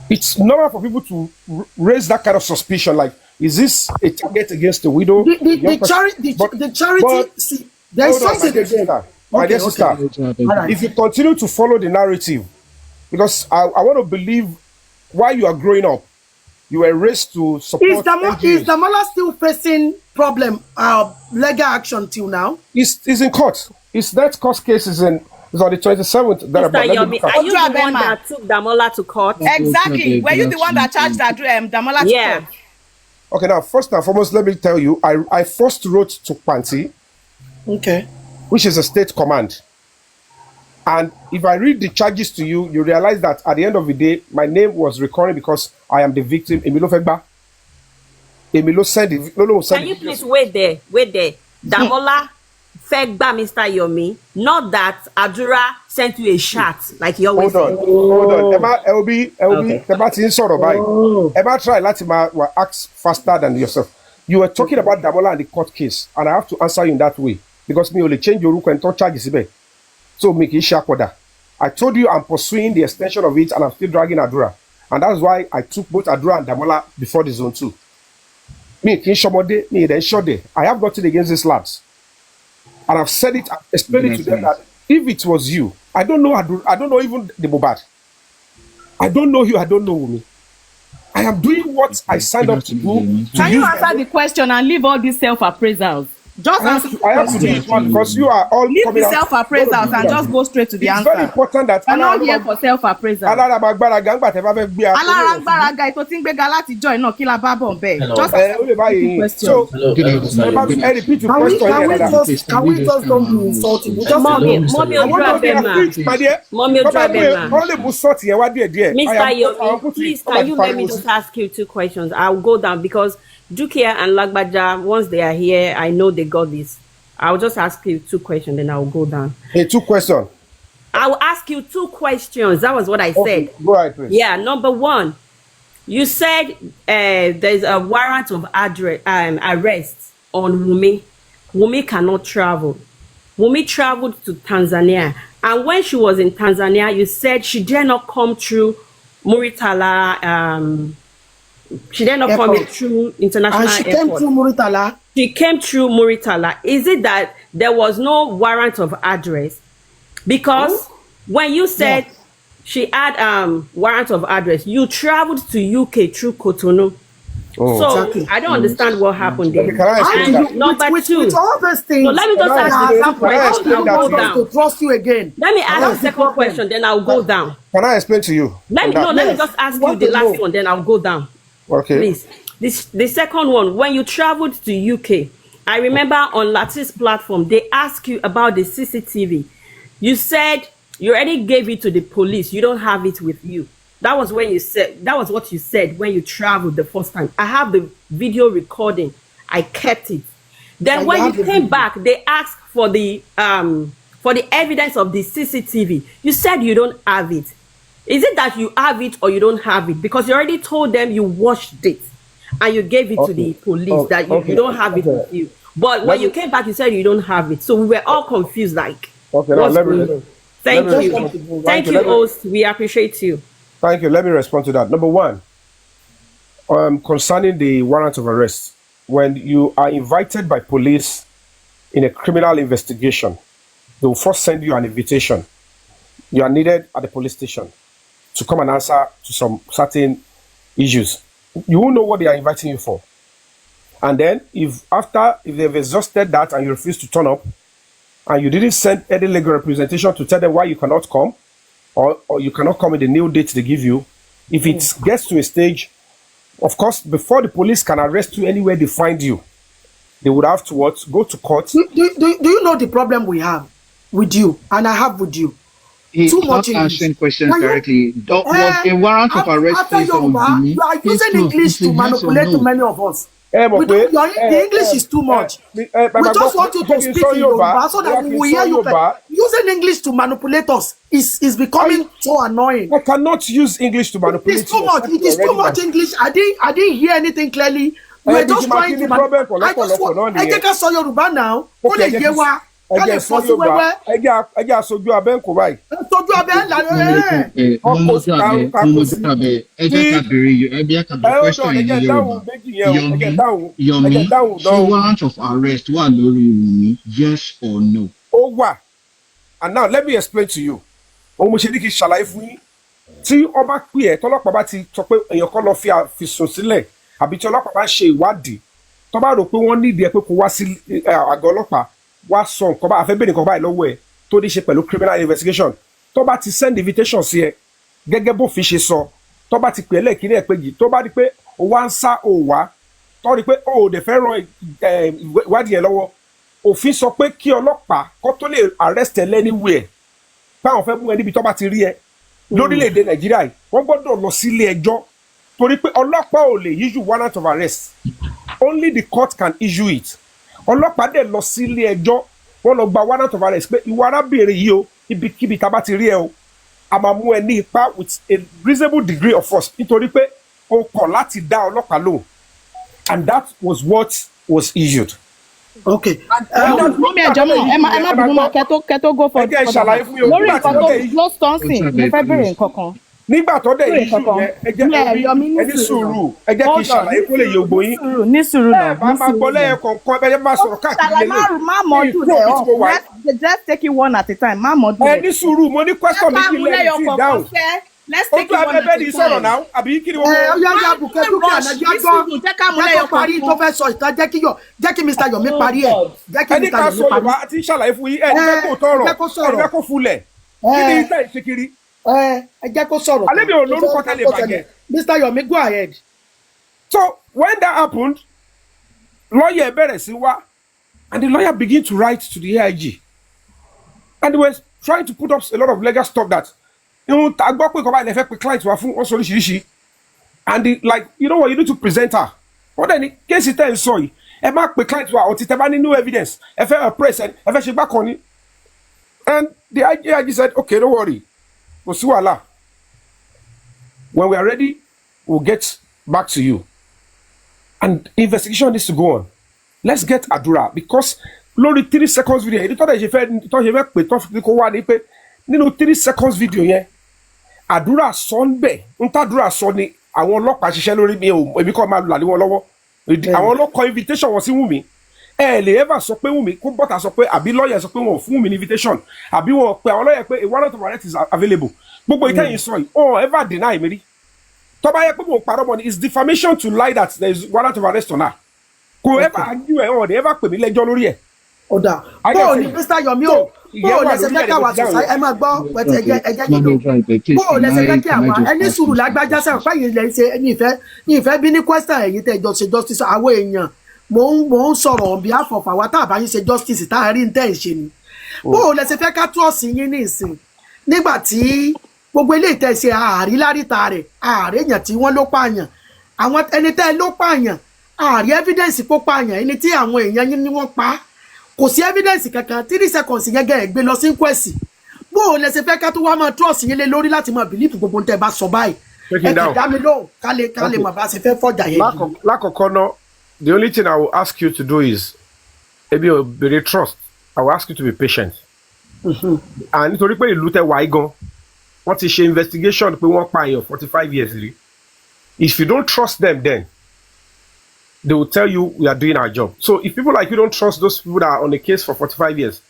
It's normal for people to raise that kind of suspicion, like, is this a target against the widow? The charity, see, there is something again. My dear sister, if you continue to follow the narrative, because I want to believe while you are growing up, you were raised to support. Is Damola still facing legal action till now? It's in court. That court case is on the 27th. Mr. Yomi, are you the one that took Damola to court? Exactly. Were you the one that charged Damola to court? Okay, now first and foremost, let me tell you, I first wrote to Panti, which is a state command. And if I read the charges to you, you realize that at the end of the day, my name was recurring because I am the victim. Emilo Fegba. Emilo said it. Can you please wait there? Damola Fegba, Mr. Yomi. Not that Adura sent you a shot like you always say. Hold on. Emma, Emma, try Latima act faster than yourself. You were talking about Damola and the court case, and I have to answer you in that way because me only change your and don't charge it. So make it shakoda. I told you I'm pursuing the extension of it and I'm still dragging Adura. And that's why I took both Adura and Damola before the zone 2. I have nothing against these lads. And I've said it, I've explained it to them that if it was you, I don't know Adura, I don't know even the Mobad. I don't know you, I don't know me. I am doing what I signed up to do. Can you answer the question and leave all these self-appraisals? Just I have to do it because you are all leave the self-appraisals and just go straight to the answer. It's very important that I'm not here for self-appraisal. So can we just don't be insulting? Mr. Yomi, please can you let me just ask you 2 questions? I'll go down because Dukia and Lagbaja, once they are here, I know they got this. I'll just ask you 2 questions, then I'll go down. Hey, 2 questions. I'll ask you 2 questions. That was what I said. Go ahead, please. Yeah, number 1. You said there's a warrant of arrest on Wumi. Wumi cannot travel. Wumi traveled to Tanzania. And when she was in Tanzania, you said she dare not come through Muritala. She dare not come through international airport. And she came through Muritala? She came through Muritala. Is it that there was no warrant of address? Because when you said she had warrant of address, you traveled to UK through Cotonou. So exactly. I don't understand what happened there. Number two, with all these things, so let me just ask you two questions. I'll go down. To trust you again. Let me ask the second question, then I'll go down. Can I explain to you? Let me just ask you the last one, then I'll go down. Okay. Please. The second one, when you traveled to UK, I remember on Lattice platform, they asked you about the CCTV. You said you already gave it to the police. You don't have it with you. That was what you said when you traveled the first time. I have the video recording. I kept it. Then when you came back, they asked for the evidence of the CCTV. You said you don't have it. Is it that you have it or you don't have it? Because you already told them you watched it and you gave it to the police that you don't have it with you. But when you came back, you said you don't have it. So we were all confused, like, what's going on? Thank you, host. We appreciate you. Thank you. Let me respond to that. Number one, concerning the warrant of arrest, when you are invited by police in a criminal investigation, they will first send you an invitation. You are needed at the police station to come and answer to some certain issues. You won't know what they are inviting you for. And then if they've exhausted that and you refuse to turn up, and you didn't send any legal representation to tell them why you cannot come, or you cannot come in the new date they give you, if it gets to a stage, of course, before the police can arrest you anywhere they find you, they would have to go to court. Do you know the problem we have with you, and I have with you? He's not answering questions directly. Was a warrant of arrest placed on Yomi? You are using English to manipulate too many of us. The English is too much. We just want you to speak in Yoruba so that we hear you. Using English to manipulate us is becoming so annoying. I cannot use English to manipulate. It's too much. It is too much English. I didn't hear anything clearly. We were just trying to manipulate. I just want to Yoruba now. Yomi, ṣé warrant of arrest wà lórí Wunmi? Yes or no? And now let me explain to you. Mo ṣe ní kí ṣàlàyé fún yín. Tí ọba pè ẹ́ tọ́lọ́pàá bá ti sọ pé èèyàn kan lọ fi sùn sílẹ̀ àbí tí ọlọ́pàá bá ṣe ìwádìí tó bá rò pé wọ́n nídìí ẹ pé kó wá sí àgọ́ ọlọ́pàá wá sọ nǹkan bá àfẹ́ bẹ́ẹ̀ nǹkan báyìí lọ́wọ́ ẹ̀ tó ní ṣe pẹ̀lú criminal investigation tó bá ti send invitation sí ẹ gẹ́gẹ́ bó fi ṣe sọ tó bá ti pè é lẹ́ẹ̀kínní ẹ̀ péjì tó bá rí pé ó wá ń sá ò wá tó rí pé ó dẹ̀ fẹ́ ran ìwádìí ẹ̀ lọ́wọ́ òfin sọ pé kí ọlọ́pàá kó tó lè arrest ẹ anywhere báwọn fẹ́ mú ẹ níbi tó bá ti rí ẹ lórílẹ̀‐èdè Nàìjíríà yìí wọ́n gbọ́dọ̀ lọ sílé ẹjọ́ torí pé ọlọ́pàá ò lè issue warrant of arrest only the court can issue it. Ọlọ́pàá dẹ̀ lọ sílé ẹjọ́ wọ́n lọ gba warrant of arrest pé ìwọ arábìnrin yìí o ibikíbi tá a bá ti rí ẹ o a máa mú ẹ ní ipá with a reasonable degree of force nítorí pé o kọ̀ láti dá ọlọ́pàá lóhùn and that was what was issued. Okay. Mọ́mí ẹ̀jọ̀ mọ̀ ẹ má bínú mọ́ kẹ́tó go for lórí nǹkan tó close tonsing mo fẹ́ bèrè nǹkan kan. Nígbà tó dẹ̀ yìí ṣù yẹn ẹ ní sùúrù ẹ jẹ́ kí n ṣàlàyé kó lè yògbó yín. Ní sùúrù náà. Bá máa gbọ́ lẹ́yìn kọ̀ọ̀kan ẹ máa sọ̀rọ̀ káàkiri lélẹ̀. Má mọ̀ dùn ẹ̀ ọ́ let's take it one at a time má mọ̀ dùn ẹ̀. Ẹ ní sùúrù mo ní question méjì lẹ́yìn tí dáhùn. Let's take it one at a time. Ojú abẹ́bẹ́ ni sọ̀rọ̀ náà àbí kí ni wọ́n. Ọ̀yá bùkẹ́ dúkìá náà jẹ́ parí tó fẹ́ sọ ìtàn jẹ́ kí Mr. Yomi parí ẹ̀. Ẹni ká sọ Yorùbá àti ṣàlàyé fún yín ẹ̀ ní kò tọrọ ẹ̀ kò fulẹ̀ kí ni ìtàn ìṣekiri. Ẹ jẹ́ kó sọ̀rọ̀. Alẹ́ mi ò lórúkọ tẹ́lẹ̀ bàjẹ́. Mr. Yomi, go ahead. So when that happened, lawyer bẹ̀rẹ̀ sí wá and the lawyer began to write to the AIG and they were trying to put up a lot of legal stuff that ìhun tá a gbọ́ pé kọ́ báyìí lè fẹ́ pe client wa fún ọ̀sọ̀ oríṣiríṣi and the, like you know what you need to present her. Wọ́n dẹ̀ ní kéèsì tẹ́ ń sọ yìí ẹ má pe client wa ọ̀tí tẹ́ bá ní new evidence ẹ fẹ́ press ẹ fẹ́ ṣe gbá kan ní and the AIG said okay don't worry. When we are ready, we'll get back to you. And investigation needs to go on. Let's get Adura because lórí 3 seconds video yẹn tó ṣe fẹ́ pè tó fi kó wá ní pé nínú 3 seconds video yẹn Adura sọ ń bẹ̀ ń tàdúrà sọ ni àwọn ọlọ́pàá ṣiṣẹ́ lórí mi ò èmi kọ́ máa là ní wọn lọ́wọ́ àwọn ọlọ́kọ̀ invitation wọn sí Wùmí lè ever sọ pé Wùmí kó bọ́tà sọ pé àbí lọ́ọ̀yà sọ pé wọn ò fún Wùmí ní invitation àbí wọn pe àwọn lọ́ọ̀yà pé a warrant of arrest is available gbogbo ìtẹ́yìn sọ yìí ọ̀ ever deny mi rí tó bá yẹ pé mo parọ́ mọ́ ni is defamation to lie that there is warrant of arrest on her kò ever argue ẹ̀ ọ̀ they ever pè mí lẹ́jọ́ lórí ẹ̀. ọ̀dà bóò ní Mr. Yomi o bóò lẹsẹ̀ fẹ́ kí àwa sọ̀sá ẹ máa gbọ́ pẹ̀tẹ́ ẹ̀jẹ̀ yìí bóò lẹsẹ̀ fẹ́ kí àwa ẹni sùúrù lágbájá sẹ́wọ̀n pé yìí lè ṣe ní ìfẹ́ bí ní question ẹ̀yìn tẹ̀ jọ ṣe justice àwọn èèyàn mò ń sọ̀rọ̀ on behalf of àwa tá a bá yín ṣe justice tá a rí ní tẹ̀ ń ṣe ni bóò lẹsẹ̀ fẹ́ ká trust yín ní ìsìn nígbà tí gbogbo ilé ìtẹ̀ ṣe ààrí láríta rẹ̀ ààrẹ èèyàn tí wọ́n ló pààyàn àwọn ẹni tẹ́ ló pààyàn ààrí evidence kó pààyàn ẹni tí àwọn èèyàn yín ni wọ́n pa á kò sí evidence kankan 3 seconds yẹn gẹ́ ẹ̀ gbé lọ sí inquest bó o lẹ ṣe fẹ́ ká tó wá máa trust yín lé lórí láti máa believe gbogbo ń tẹ́ bá sọ báyìí ẹ kì í dá mi lóhùn ká lè mọ̀ bá ṣe fẹ́ fọ́jà yẹn. lákọ̀ọ́kọ́ náà the only thing I will ask you to do is ebi o bèrè trust I will ask you to be patient. And nítorí pé ìlú tẹ wáyé gan wọ́n ti ṣe investigation pé wọ́n pa èèyàn 45 years rí if you don't trust them then they will tell you we are doing our job. So if people like you don't trust those people that are on the case for 45 years,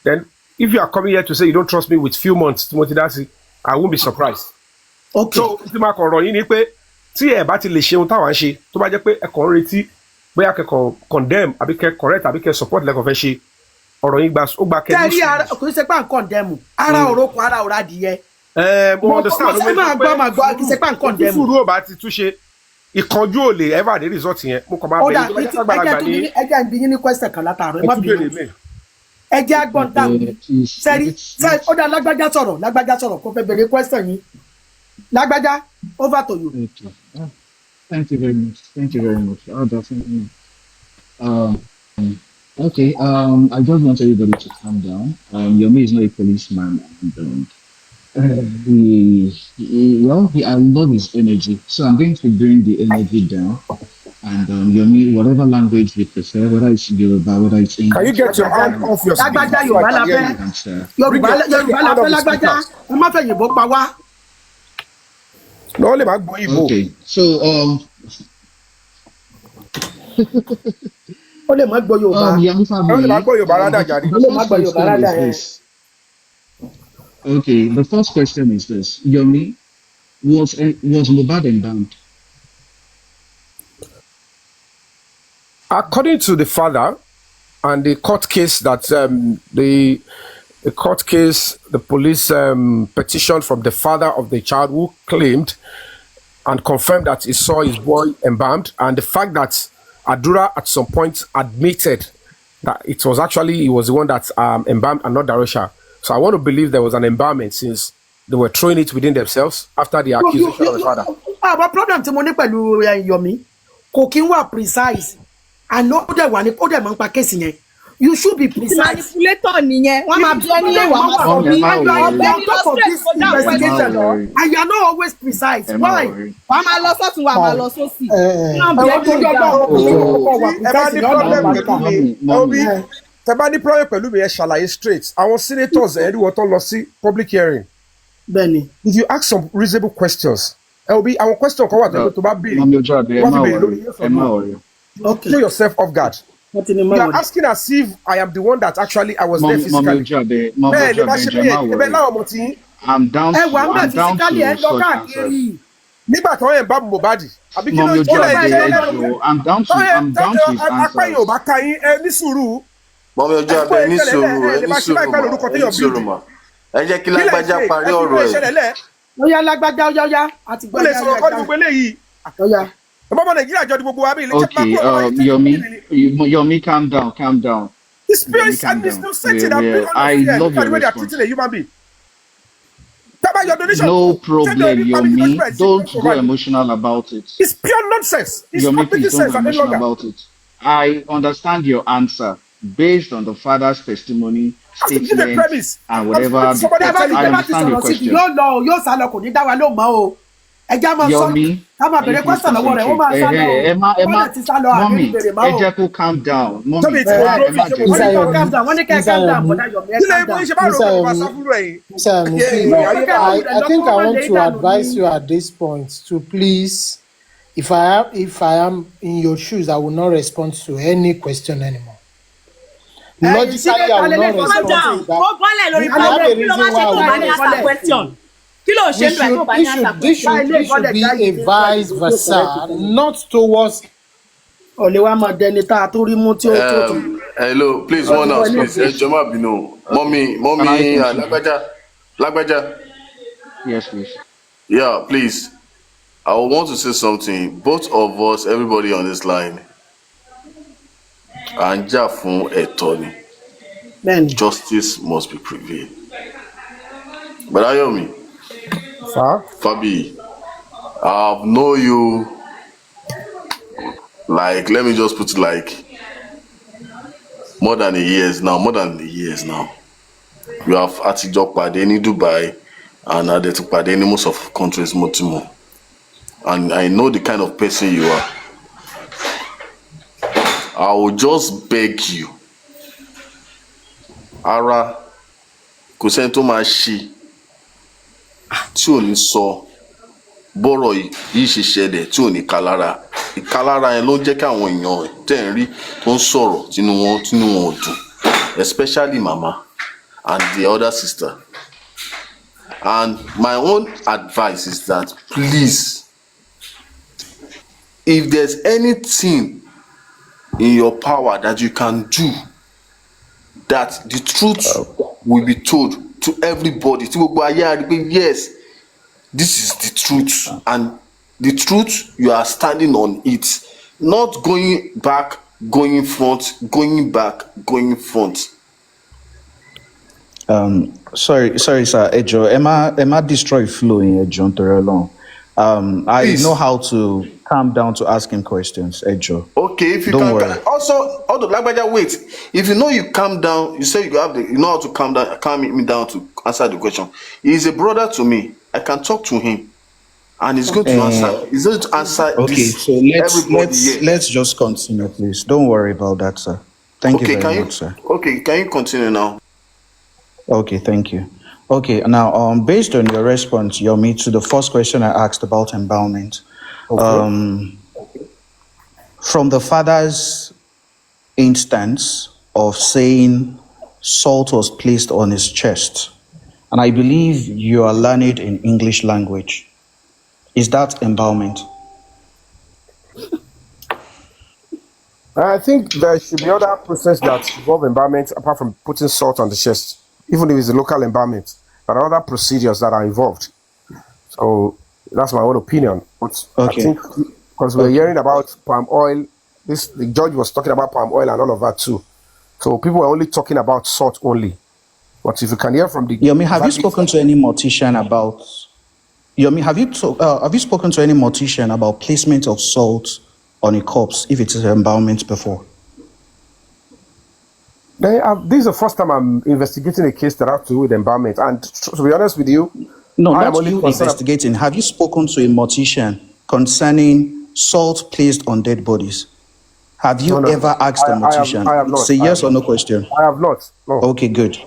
then if you are coming here to say you don't trust me with few months, Timothy Darcy, I won't be surprised. Okay. So tí máa kọ̀rọ̀ yín ni pé tí ẹ bá ti lè ṣe ohun táwọn ṣe tó bá jẹ́ pé ẹ kàn ń retí bóyá kẹ́kọ̀ọ́ condemn àbí kẹ́ correct àbí kẹ́ support lẹ́kọ̀ọ́ fẹ́ ṣe ọ̀rọ̀ yín ó gba kẹ́ ní sùúrù. kò ní ṣe pé à ń condemn ara òrókùn ara òrà adìyẹ. Mo understand. Mo máa gbọ́ kì í ṣe pé à ń condemn. Fúfúrú ò bá ti túnṣe ìkanjú ò lè ever dé result yẹn mo kàn máa bẹ̀rẹ̀ nípa ìjọba àgbàlagbà ní. ẹjẹ ń bí yín ní question kan látàárọ̀ ẹ má bínú ẹjẹ agbọn dáhùn sẹrí ó dá lágbájá sọ̀rọ̀ kó fẹ́ bẹ̀rẹ̀ question yín lágbájá over to you. Thank you very much. I'll definitely. Okay. I just want everybody to calm down. Yomi is not a policeman, and I love his energy, so I'm going to bring the energy down. And Yomi, whatever language you prefer, whether it's Yoruba, whether it's English. Can you get your hand off your speaker? Okay, so okay, the first question is this: Yomi, was Mohbad embalmed? According to the father and the court case that the police petition from the father of the child who claimed and confirmed that he saw his boy embalmed, and the fact that Adura at some point admitted that it was actually he was the one that embalmed and not Darosha. So I want to believe there was an embalmment since they were throwing it within themselves after the accusation of the father. Our problem to money pẹ̀lú Yomi kò kí n wà precise. I know that one ó dẹ̀ mọ̀ nípa case yẹn. You should be precise. Manipulator nìyẹn. Wọ́n máa bí ẹni ẹ̀wà máa sọ bí. On top of this investigation, and you are not always precise. Why? Wàá máa lọ sọ́tún wàá máa lọ sósì. Tẹ́ bá ní problem pẹ̀lú mi ẹ ṣàlàyé straight. Àwọn senators ẹ̀rí wọ́n tó lọ sí public hearing. Bẹ́ẹ̀ni. If you ask some reasonable questions, ẹ will be àwọn question kan wà tó bá béèrè. Okay. Show yourself off guard. You are asking as if I am the one that actually I was there physically. I'm down to nígbà tó yẹn bá Mohbad àbí kí ló ń I'm down to his apá yóò bá ka yín ẹ ní sùúrù. Mọ̀mí ojú abẹ ní sùúrù mà ẹ jẹ́ kí lágbájá parí ọ̀rọ̀ ẹ̀. Ó yá lágbájá ó yá àti gbọ́dọ̀. Ó lè sọ̀rọ̀ kọ́ ní gbogbo eléyìí. Ó yá. Okay, Yomi, calm down. His parents and his no setting up. I love your response. No problem, Yomi. Don't go emotional about it. It's pure nonsense. Yomi, please don't go emotional about it. I understand your answer based on the father's testimony, statement, and whatever. I understand your question. Yomi, if you mommy, Ejeku, calm down. Mommy, Mr. Yomi, I think I want to advise you at this point to please, if I am in your shoes, I will not respond to any question anymore. Logically, I will not respond to that. I have a reason why I will not respond. This should be a vice versa, not towards. Hello, please, one house, please. Joma Bino. Mommy, Lagbaja. Yes, please. Yeah, please. I want to say something. Both of us, everybody on this line, and Jafun Etoni. Justice must be prevailed. But Ayomi, sir, Fabiyi, I've known you like, let me just put it like more than a years now. You have àtijọ́ pàdé ní Dubai and adẹ̀tí pàdé ní most of countries mọ́tìmọ́. And I know the kind of person you are. I will just beg you. Ara kò sẹ́ni tó máa ṣe tí ò ní sọ bọ́rọ̀ yìí ṣe ṣẹlẹ̀ tí ò ní kálára. Ìkálára yẹn ló ń jẹ́ kí àwọn èèyàn tẹ̀ ń rí tó ń sọ̀rọ̀ tínú wọn ò dùn, especially mama and the other sister. And my own advice is that please, if there's anything in your power that you can do, that the truth will be told to everybody. Yes, this is the truth, and the truth you are standing on it, not going back, going front, going back, going front. Sorry, sir, Ejo. Emma destroy flow in Ejo Torelon. I know how to calm down to ask him questions, Ejo. Okay, if you Don't can worry. also wait. If you know you calm down, you say you know how to calm me down to answer the question. He's a brother to me. I can talk to him, and he's going to answer. He's going to answer. Okay, this, so let's just continue, please. Don't worry about that, sir. Thank you very much, sir. Okay, can you continue now? Okay, thank you. Okay, now based on your response, Yomi, to the first question I asked about embalmment, from the father's instance of saying salt was placed on his chest, and I believe you are learned in English language, is that embalmment? I think there should be other process that involve embalmment apart from putting salt on the chest, even if it's a local embalmment. There are other procedures that are involved. So that's my own opinion. But Okay. I think because we're hearing about palm oil, the judge was talking about palm oil and all of that too. So people were only talking about salt only. But if you can hear from the Yomi, have you spoken to any mortician about? Yomi, have you spoken to any mortician about placement of salt on a corpse if it is embalmment before? This is the first time I'm investigating a case that has to do with embalmment. And to be honest with you, No, I am not only you concerned. investigating. Have you spoken to a mortician concerning salt placed on dead bodies? Have you No. ever asked a mortician? I have not. Say yes or no question. I have not. No. Okay, good.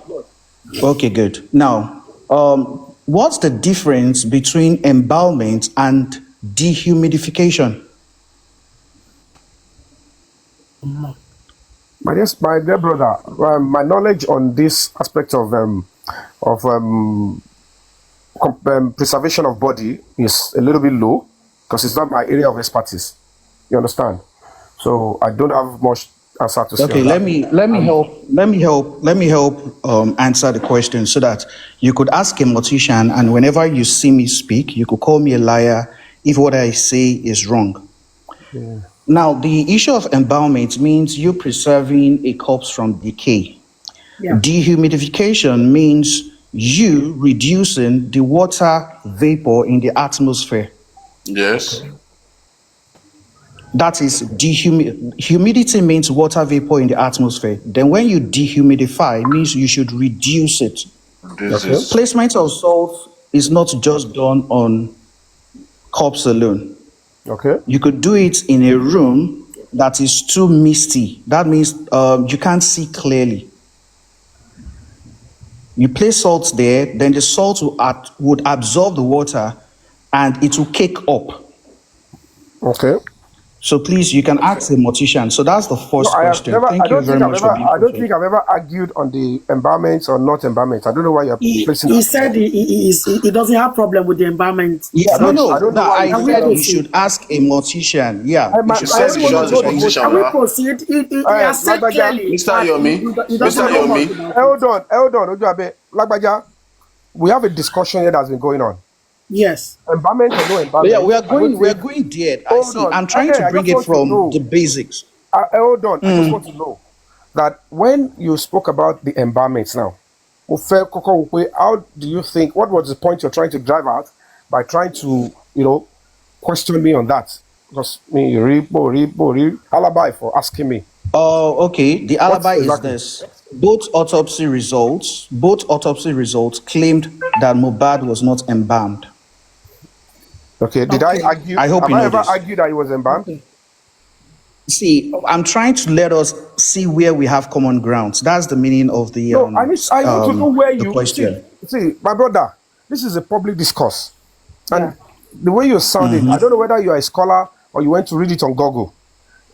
Okay, good. Now, what's the difference between embalmment and dehumidification? My dear brother, my knowledge on this aspect of preservation of body is a little bit low because it's not my area of expertise. You understand? So I don't have much answer to say. Okay, on let that. me help answer the question so that you could ask a mortician, and whenever you see me speak, you could call me a liar if what I say is wrong. Yeah. Now, the issue of embalmment means you preserving a corpse from decay. Yeah. Dehumidification means you reducing the water vapor in the atmosphere. Yes. That is humidity means water vapor in the atmosphere. Then when you dehumidify, it means you should reduce it. This is Placement of salt is not just done on corpse alone. Okay. You could do it in a room that is too misty. That means you can't see clearly. You place salt there, then the salt would absorb the water and it will cake up. Okay. So please, you can ask a mortician. So that's the first question. Thank you very much for being I don't think I've ever argued on the embalmment or not embalmment. I don't know why you're placing. He said he doesn't have problem with the environment. Yeah, I said you proceed? should ask a mortician. Yeah, Can we proceed? He has said clearly. Mr. Yomi, Hold on, Ojuabe, Lagbaja. We have a discussion here that's been going on. Yes. Embalmment or no embalmment? Yeah, we're going there. I'm trying to bring it from the basics. Hold on, I just want to know that when you spoke about the embalments now, how do you think, what was the point you're trying to drive out by trying to, question me on that? Because alibi for asking me. Oh, okay. The alibi is this. Both autopsy results claimed that Mohbad was not embalmed. Okay, did I argue? I hope have you I know ever this. argued that he was embalmed? See, I'm trying to let us see where we have common grounds. That's the meaning of the No, I need to know where you question. See, my brother, this is a public discourse. And the way you sounded, I don't know whether you are a scholar or you went to read it on Google.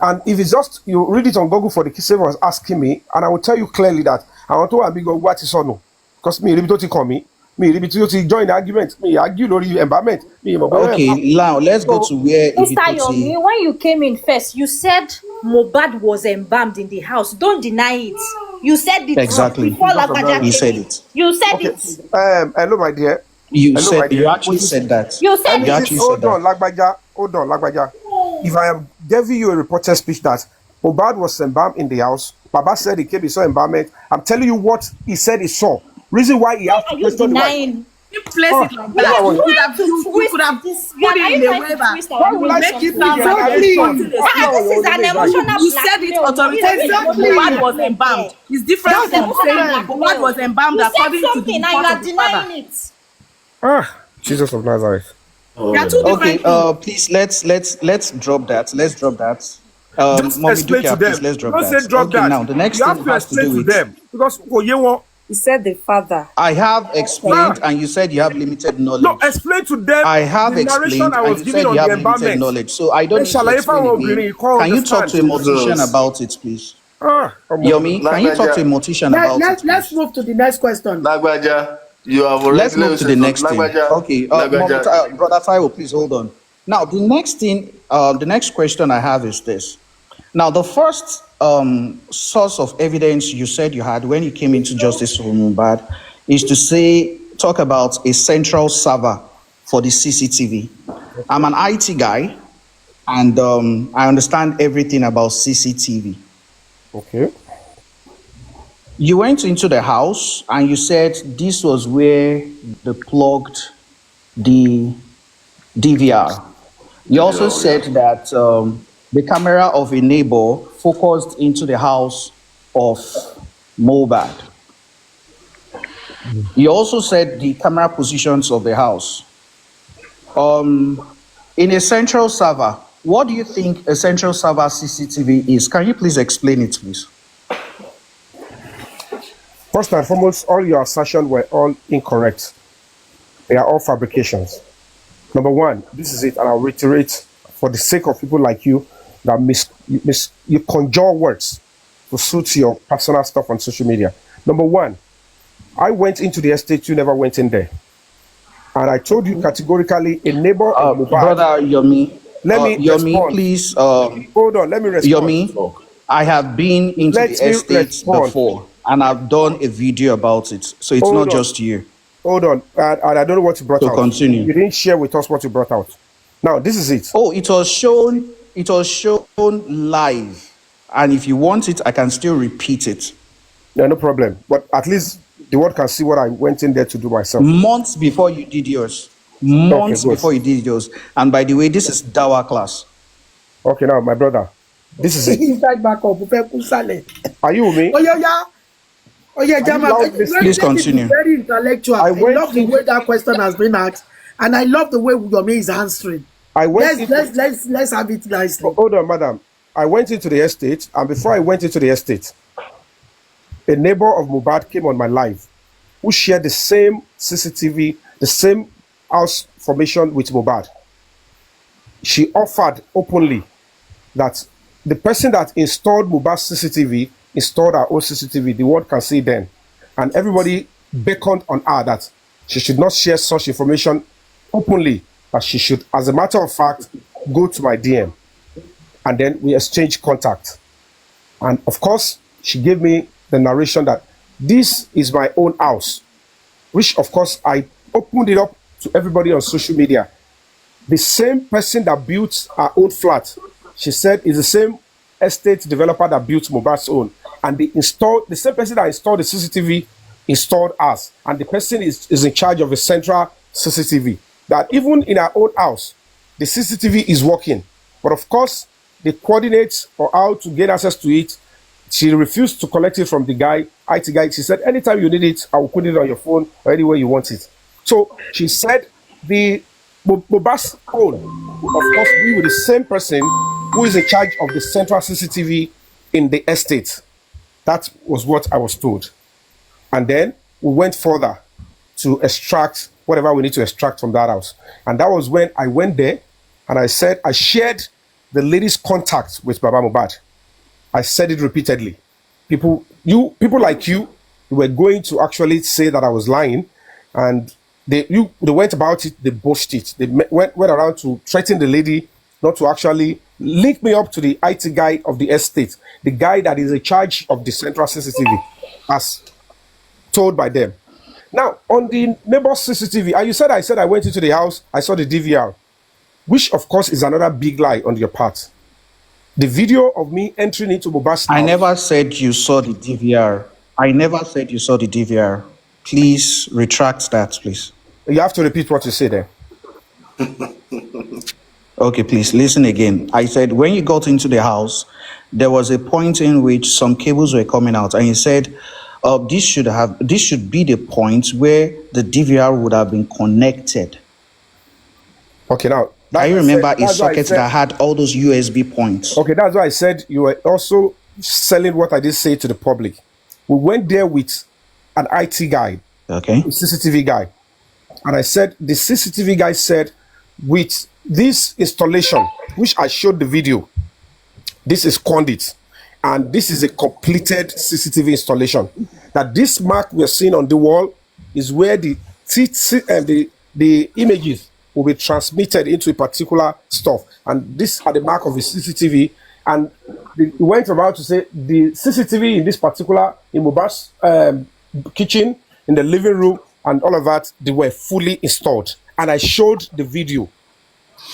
And if it's just you read it on Google for the sake of asking me, and I will tell you clearly that I want to go what is or no. Because me, to call me join the argument. Me argue lórí embalmment. Okay, now let's go to where Mr. Yomi, when you came in first, you said Mohbad was embalmed in the house. Don't deny it. You said it exactly. before Lagbaja He said it. You said it. Hello, my dear. You actually said that. You said you actually hold said on, Lagbaja. If I am giving you a reported speech that Mohbad was embalmed in the house, Baba said he came, he saw embalmment. I'm telling you what he said he saw. Reason why he asked are you denying? You place it like that. You could have put it in the waiver. Why would I make it This is an emotional You said it authoritatively. Mohbad was embalmed. It's different from saying Mohbad was embalmed according to the report of the father. Jesus of Nazareth. Okay, please let's drop that. Let's drop that. Just Mommy explain Dukia, to them. please let's drop Don't that. say drop that. Now the next you thing have to has to explain do to with them because He said the father. I have explained, and you said you have limited knowledge. No, explain to them. I have the explained, I was and you giving said on you the have limited embalmment. knowledge. So I don't need to explain again. Can you talk to a mortician about it, please? Yomi, can you talk to a mortician about it? Let's move to the next question. Lagbaja, you have already. Let's move to the next thing. Okay, Lagbaja. Brother Taiwo, please hold on. Now, the next thing, the next question I have is this. Now, the first source of evidence you said you had when you came into Justice for Mohbad is to talk about a central server for the CCTV. I'm an IT guy, and I understand everything about CCTV. Okay. You went into the house and you said this was where they plugged the DVR. You also said that the camera of a neighbor focused into the house of Mohbad. You also said the camera positions of the house. In a central server, what do you think a central server CCTV is? Can you please explain it, please? First and foremost, all your assertions were all incorrect. They are all fabrications. Number one, this is it, and I'll reiterate for the sake of people like you that you conjure words to suit your personal stuff on social media. Number one, I went into the estate, you never went in there. And I told you categorically, a neighbor of Mohbad. Brother Yomi, let me Yomi, respond. please. Hold on, let me respond. Yomi, I have been into the estate before, and I've done a video about it. So it's not just you. Hold on, and I don't know what you brought out. Continue. You didn't share with us what you brought out. Now, this is it. Oh, it was shown live. And if you want it, I can still repeat it. Yeah, no problem. But at least the world can see what I went in there to do myself. Months before you did yours. Months before you did yours. And by the way, this is Dawa class. Okay, now, my brother, this is it. Are you with me? Oh yeah, Jama. Please continue. Very intellectual. I love the way that question has been asked. And I love the way Yomi is answering. Let's have it nicely. Hold on, madam. I went into the estate, and before I went into the estate, a neighbor of Mohbad came on my live who shared the same CCTV, the same house formation with Mohbad. She offered openly that the person that installed Mohbad's CCTV installed her own CCTV. The world can see then. And everybody beckoned on her that she should not share such information openly, but she should, as a matter of fact, go to my DM. And then we exchanged contact. And of course, she gave me the narration that this is my own house, which of course I opened it up to everybody on social media. The same person that built her own flat, she said, is the same estate developer that built Mohbad's own. And the same person that installed the CCTV installed us. And the person is in charge of a central CCTV. That even in our own house, the CCTV is working. But of course, the coordinates or how to get access to it, she refused to collect it from the guy, IT guy. She said, anytime you need it, I will put it on your phone or anywhere you want it. So she said the Mohbad's own will of course be with the same person who is in charge of the central CCTV in the estate. That was what I was told. And then we went further to extract whatever we need to extract from that house. And that was when I went there and I said, I shared the lady's contact with Baba Mohbad. I said it repeatedly. People like you were going to actually say that I was lying, and they went about it, they boasted it. They went around to threaten the lady not to actually link me up to the IT guy of the estate, the guy that is in charge of the central CCTV, as told by them. Now, on the neighbor's CCTV, and you said I went into the house, I saw the DVR, which of course is another big lie on your part. The video of me entering into Mohbad's house. I never said you saw the DVR. I never said you saw the DVR. Please retract that, please. You have to repeat what you said there. Okay, please listen again. I said when you got into the house, there was a point in which some cables were coming out, and you said this should be the point where the DVR would have been connected. Okay, now I remember a socket that had all those USB points. Okay, that's why I said you were also selling what I did say to the public. We went there with an IT guy, okay, a CCTV guy, and I said the CCTV guy said with this installation, which I showed the video, this is conduit, and this is a completed CCTV installation. That this mark we're seeing on the wall is where the images will be transmitted into a particular stuff, and this are the mark of the CCTV. And we went about to say the CCTV in this particular, in Mohbad's kitchen, in the living room, and all of that, they were fully installed. And I showed the video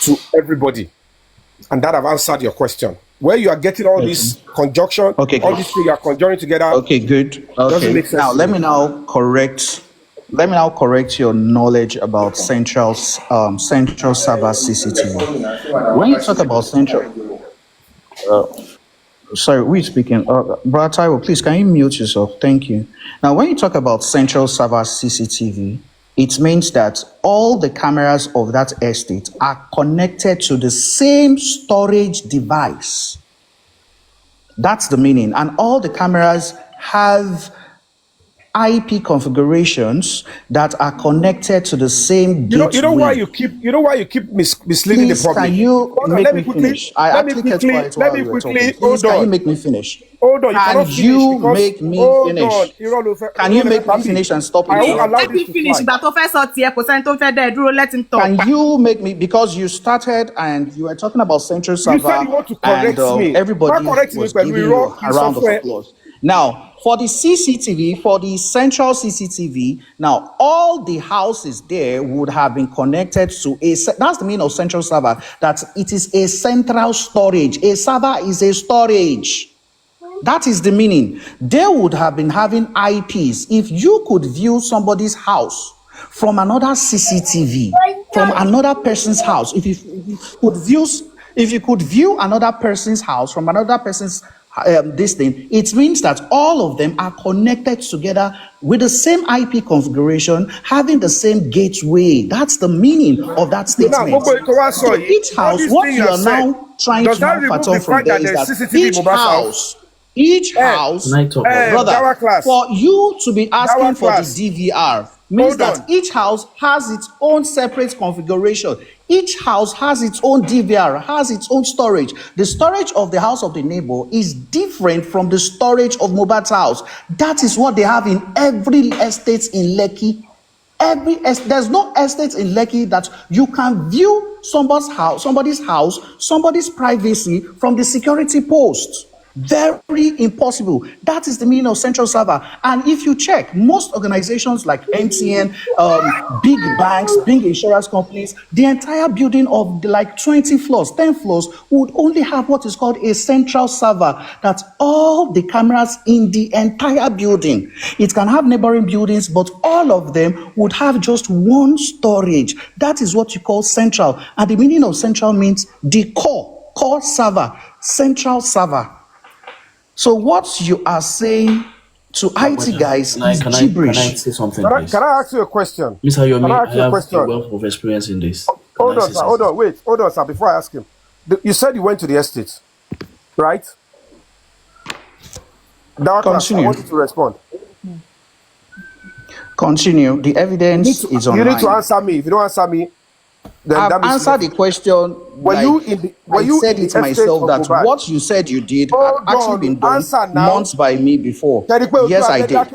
to everybody, and that have answered your question. Where you are getting all this conjunction, all these things you are conjuring together. Okay, good. Okay, make sense. Now let me now correct your knowledge about central server CCTV. When you talk about central, sorry, we speaking. Brother Taiwo, please, can you mute yourself? Thank you. Now, when you talk about central server CCTV, it means that all the cameras of that estate are connected to the same storage device. That's the meaning. And all the cameras have IP configurations that are connected to the same gateway. You know why you keep misleading Please, the public. Can you make me finish? I actually kept quiet while you were talking. Please, can you make me finish? Hold on, Can you make me finish? Can you make me finish and stop it? Let me finish. Let him talk. Can you make me, because you started and you were talking about central server, you said you want to correct me. Everybody was giving you a round of applause. Now, for the CCTV, for the central CCTV, now all the houses there would have been connected to that's the meaning of central server, that it is a central storage. A server is a storage. That is the meaning. They would have been having IPs. If you could view somebody's house from another CCTV, from another person's house, if you could view another person's house from another person's this thing, it means that all of them are connected together with the same IP configuration, having the same gateway. That's the meaning of that statement. So each house, what you are now trying to now fathom from there is that each house, brother, for you to be asking for the DVR means that each house has its own separate configuration. Each house has its own DVR, has its own storage. The storage of the house of the neighbor is different from the storage of Mohbad's house. That is what they have in every estate in Lekki. There's no estate in Lekki that you can view somebody's house, somebody's privacy from the security post. Very impossible. That is the meaning of central server. And if you check, most organizations like MTN, big banks, big insurance companies, the entire building of like 20 floors, 10 floors would only have what is called a central server. That's all the cameras in the entire building. It can have neighboring buildings, but all of them would have just one storage. That is what you call central. And the meaning of central means the core server, central server. So what you are saying to IT guys is gibberish. Can I say something, please? Can I ask you a question? Mr. Yomi, I ask you a question? a wealth of experience in this. Hold on, sir. Hold on, sir. Before I ask him, you said you went to the estate, right? Continue. I want you to respond. Continue. The evidence is online. You need to answer me. If you don't answer me, then I've answered the question. I said it myself that what you said you did had actually been done months by me before. Yes, I did.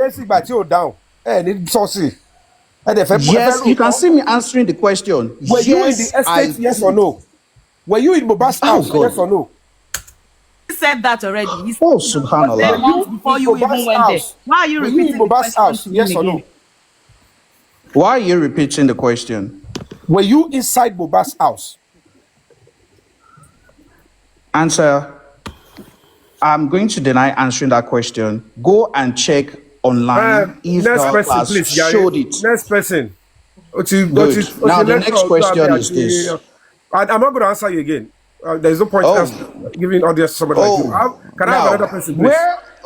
Yes, you can see me answering the question. Were you in the estate, yes or no? Were you in Mohbad's house, yes or no? He said that already. Oh, subhanallah. Before you even went there. Why are you repeating the question? Yes or no? Why are you repeating the question? Were you inside Mohbad's house? Answer. I'm going to deny answering that question. Go and check online if the class showed it. Next person. Good. Now the next question is this. I'm not going to answer you again. There's no point giving audience to somebody like you. Can I have another person, please?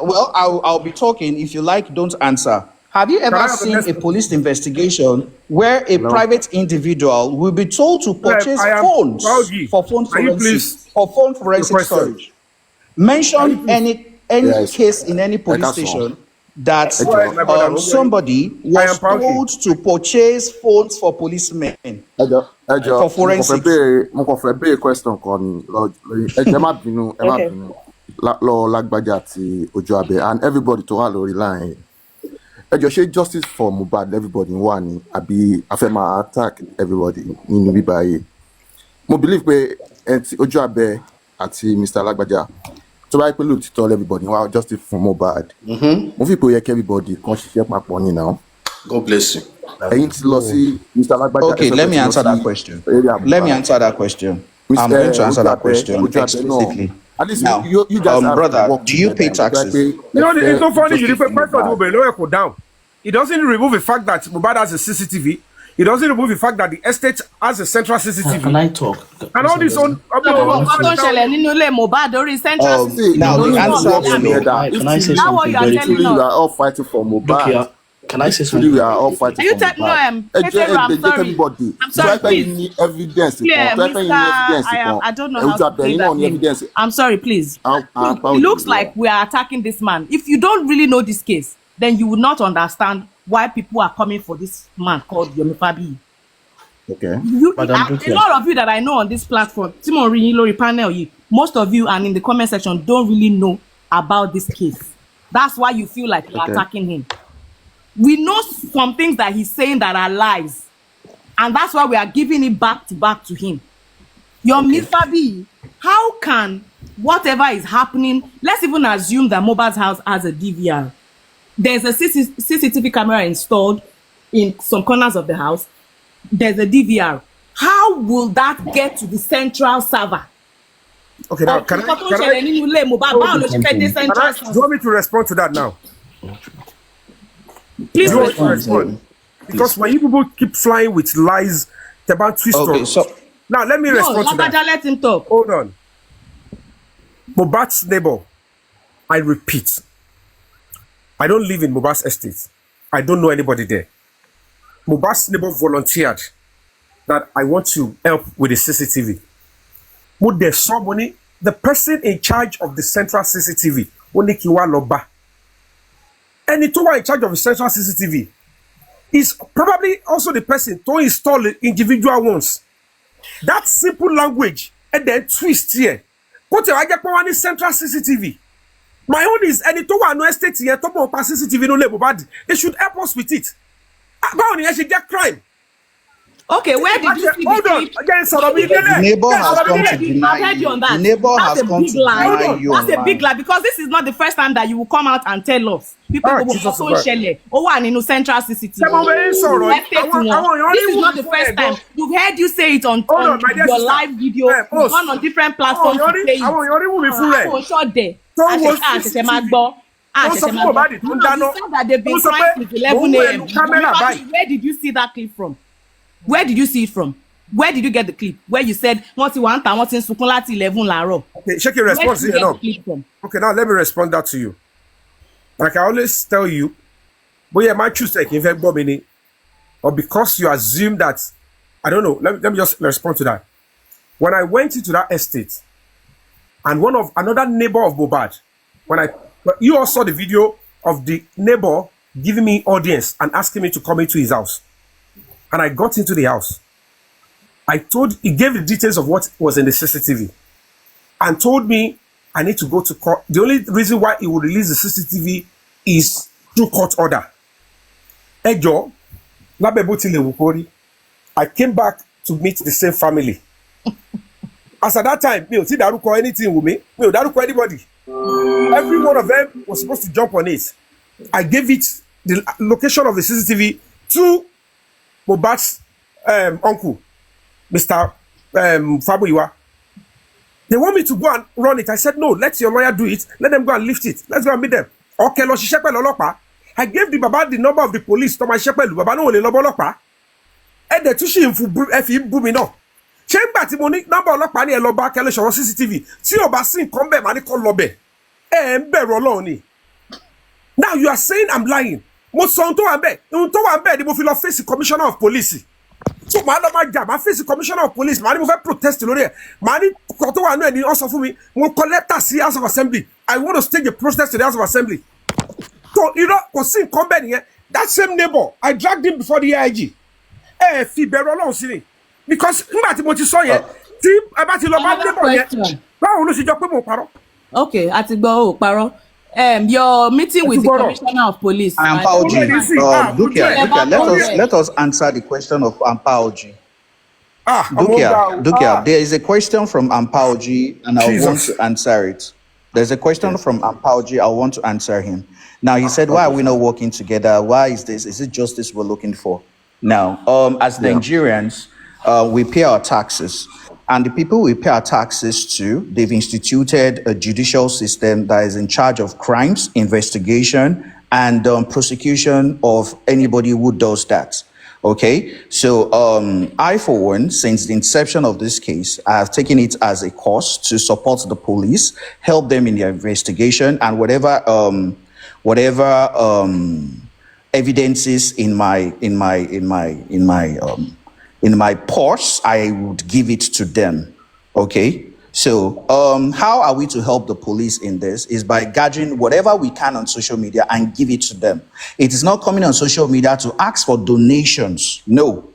Well, I'll be talking. If you like, don't answer. Have you ever seen a police investigation where a private individual will be told to purchase phones for phone forensic storage? Mention any case in any police station that somebody was told to purchase phones for policemen for forensic. Mo kàn fẹ́ béèrè question kan ni ẹ má bínú lọ Lágbájá àti Ojú-Abẹ and everybody tó wà lórí line. Ẹ jọ̀ọ́ ṣé justice for Mohbad everybody wà ní àbí a fẹ́ máa attack everybody nínú bíbá yìí. Mo believe pé Ojú-Abẹ àti Mr. Lágbájá tó bá yẹ pé lóòtítọ́ everybody wà justice for Mohbad. Mo fi pé ó yẹ kí everybody kan ṣiṣẹ́ papọ̀ ní now. God bless you. Ẹ̀yin ti lọ sí Mr. Lágbájá. Okay, let me answer that question. Let me answer that question. I'm going to answer that question explicitly. At least now, you guys brother, do you pay taxes? You know, it's so funny. You refer to down. It doesn't remove the fact that Mohbad has a CCTV. It doesn't remove the fact that the estate has a central CCTV. Can I talk? And all this on. Now the answer to me. Can I say something very quickly? We are all fighting for Mohbad. Can I say something? We are all fighting for Mohbad. Everybody. I'm sorry, please. Evidence. Yeah, I don't know how to play that game. I'm sorry, please. It looks like we are attacking this man. If you don't really know this case, then you would not understand why people are coming for this man called Yomi Fabiyi. Okay. A lot of you that I know on this platform, Timon Lori panel, most of you and in the comment section don't really know about this case. That's why you feel like you're attacking him. We know some things that he's saying that are lies. And that's why we are giving it back to him. Yomi Fabiyi, how can whatever is happening, let's even assume that Mohbad's house has a DVR. There's a CCTV camera installed in some corners of the house. There's a DVR. How will that get to the central server? Okay, now can I do you want me to respond to that now? Please respond. Because when you people keep flying with lies, it's about twist stories. Now let me respond to that. Let him talk. Hold on. Mohbad's neighbor I repeat, I don't live in Mohbad's estate. I don't know anybody there. Mohbad's neighbor volunteered that I want to help with the CCTV. Would there somebody, the person in charge of the central CCTV, Onikiwa Loba, and the one in charge of the central CCTV is probably also the person to install the individual ones. That simple language and then twist here. Put your one central CCTV. My own is any to one no estate here, top of CCTV no label bad. They should help us with it. About the should get crime. Okay, where did you see hold on? Again, the neighbor has come to deny you. The neighbor has come to deny you. That's a big lie because this is not the first time that you will come out and tell us. People will also share. Oh, and in central CCTV. This is not the first time. We've heard you say it on your live video. You've gone on different platforms to say it. Oh, short there. That they've been crying since 11 a.m. Where did you see that clip from? Where did you see it from? Where did you get the clip? Where you said, "What you want? I want in Sukunlati 11 laro." Okay, check your response here now. Okay, now let me respond that to you. Like I always tell you, but yeah, my choose take in fact, or because you assume that, I don't know. Let me just respond to that. When I went into that estate, and another neighbor of Mohbad, you all saw the video of the neighbor giving me audience and asking me to come into his house. And I got into the house. He gave the details of what was in the CCTV and told me I need to go to court. The only reason why he would release the CCTV is through court order. Ejo, I came back to meet the same family. As at that time, me see daruko anything with me, me daruko anybody. Every one of them was supposed to jump on it. I gave it the location of the CCTV to Mohbad's uncle, Mr. Fabiyi. They want me to go and run it. I said, no, let your lawyer do it. Let them go and lift it. Let's go and meet them. Okay, I gave the Baba the number of the police to my shepherd. Baba no le lobo. And the tushi if booming no. Chamber Timonic number of ni eloba kele show CCTV. See your basin come back, money call lobby. Now you are saying I'm lying. Most on to ambe. The move face the commissioner of police. So my face the commissioner of police. Man, move protest lori. Man, koto anu eni also for me. Mo collect us House of Assembly. I want to stage a protest to the House of Assembly. So you know, kosin come back here. That same neighbor, I dragged him before the AIG. Fi bẹ̀rù Ọlọ́run sí ni. Because nígbà tí mo ti sọ yẹn, tí ẹ bá ti lọ bá neighbor yẹn, báwo ló ṣe jọ pé mo parọ́? Okay, àti gbọ́ ò parọ́. Your meeting with the commissioner of police. Ampaoji, let us answer the question of Ampaoji. Dukia, there is a question from Ampaoji, and I want to answer it. There's a question from Ampaoji. I want to answer him. Now he said, "Why are we not working together? Why is this? Is it justice we're looking for?" Now, as Nigerians, we pay our taxes. And the people we pay our taxes to, they've instituted a judicial system that is in charge of crimes, investigation, and prosecution of anybody who does that. Okay? So I, for one, since the inception of this case, I have taken it as a cause to support the police, help them in their investigation, and whatever evidences in my purse, I would give it to them. Okay? So how are we to help the police in this? Is by gathering whatever we can on social media and give it to them. It is not coming on social media to ask for donations. No.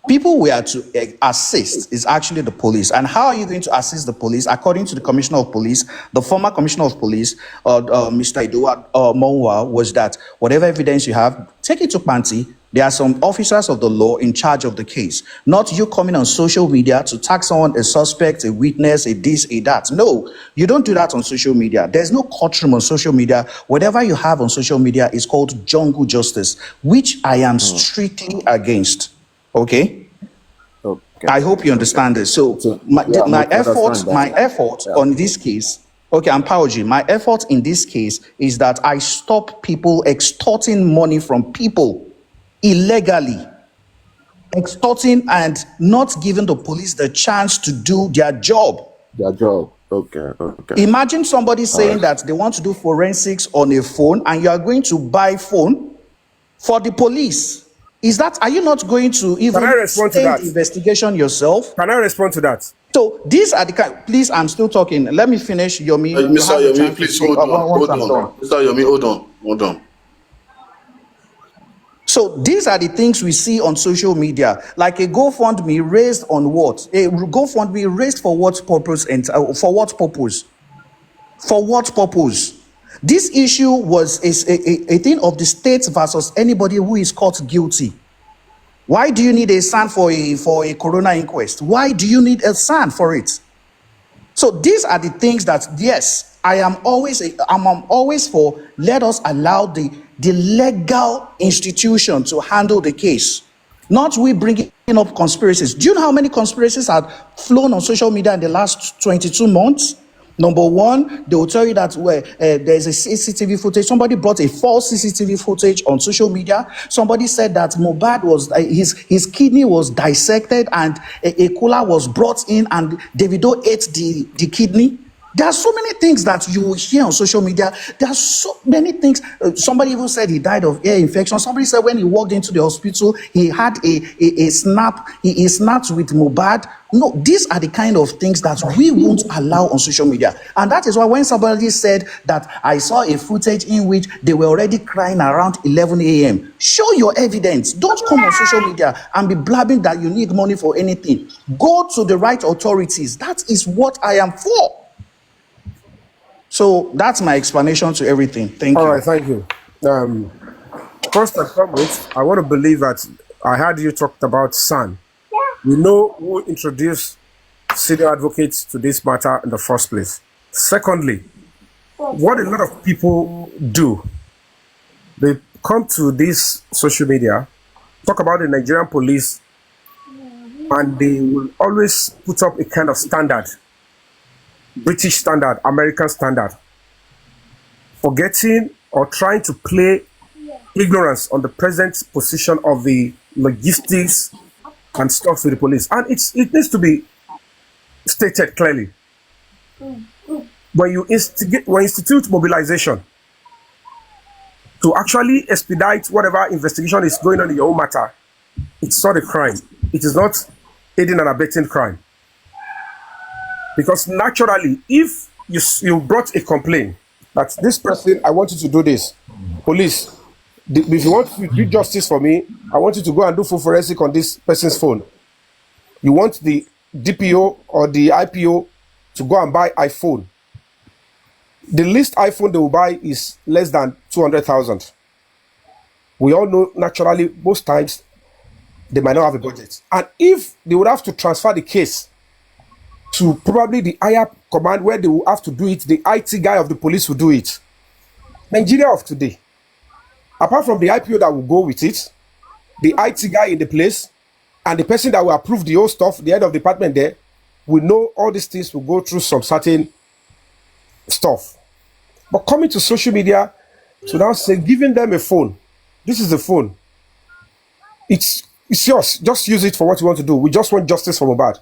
People we are to assist is actually the police. And how are you going to assist the police? According to the Commissioner of Police, the former Commissioner of Police, Mr. Edward Monwa, was that whatever evidence you have, take it to Panti. There are some officers of the law in charge of the case. Not you coming on social media to tag someone, a suspect, a witness, a this, a that. No, you don't do that on social media. There's no courtroom on social media. Whatever you have on social media is called jungle justice, which I am strictly against. Okay? I hope you understand this. So my effort on this case, okay, Ampaoji, my effort in this case is that I stop people extorting money from people illegally, extorting and not giving the police the chance to do their job. Okay. Imagine somebody saying that they want to do forensics on a phone and you are going to buy phone for the police. Are you not going to even stay the investigation yourself? Can I respond to that? So these are the kind, please, I'm still talking. Let me finish, Yomi. You Mr. have the Yomi, chance to please speak hold on. once I'm done. Mr. Yomi, hold on. So these are the things we see on social media, like a GoFundMe raised on what? A GoFundMe raised for what purpose and for what purpose? For what purpose? This issue was a thing of the state versus anybody who is caught guilty. Why do you need a SAN for a coroner inquest? Why do you need a SAN for it? So these are the things that, yes, I'm always for. Let us allow the legal institution to handle the case, not we bringing up conspiracies. Do you know how many conspiracies have flown on social media in the last 22 months? Number one, they will tell you that there's a CCTV footage. Somebody brought a false CCTV footage on social media. Somebody said that Mohbad was his kidney was dissected and a cooler was brought in and Davido ate the kidney. There are so many things that you will hear on social media. There are so many things. Somebody even said he died of ear infection. Somebody said when he walked into the hospital, he had a snap. He snapped with Mohbad. No, these are the kind of things that we won't allow on social media. And that is why when somebody said that I saw a footage in which they were already crying around 11 a.m., show your evidence. Don't come on social media and be blabbing that you need money for anything. Go to the right authorities. That is what I am for. So that's my explanation to everything. Thank you. All right, thank you. First and foremost, I want to believe that I heard you talked about SAN. We know who introduced senior advocates to this matter in the first place. Secondly, what a lot of people do, they come to this social media, talk about the Nigerian police, and they will always put up a kind of standard. British standard, American standard, forgetting or trying to play ignorance on the present position of the logistics and stuff with the police. And it needs to be stated clearly. When you institute mobilization to actually expedite whatever investigation is going on in your own matter, it's not a crime. It is not aiding and abetting crime. Because naturally, if you brought a complaint that this person, I want you to do this, police, if you want to do justice for me, I want you to go and do full forensic on this person's phone. You want the DPO or the IPO to go and buy iPhone. The least iPhone they will buy is less than 200,000. We all know naturally, most times, they might not have a budget. And if they would have to transfer the case to probably the higher command where they will have to do it, the IT guy of the police will do it. Nigeria of today, apart from the IPO that will go with it, the IT guy in the place, and the person that will approve the whole stuff, the head of the department there, will know all these things will go through some certain stuff. But coming to social media, to now say, giving them a phone, this is the phone. It's yours. Just use it for what you want to do. We just want justice for Mohbad.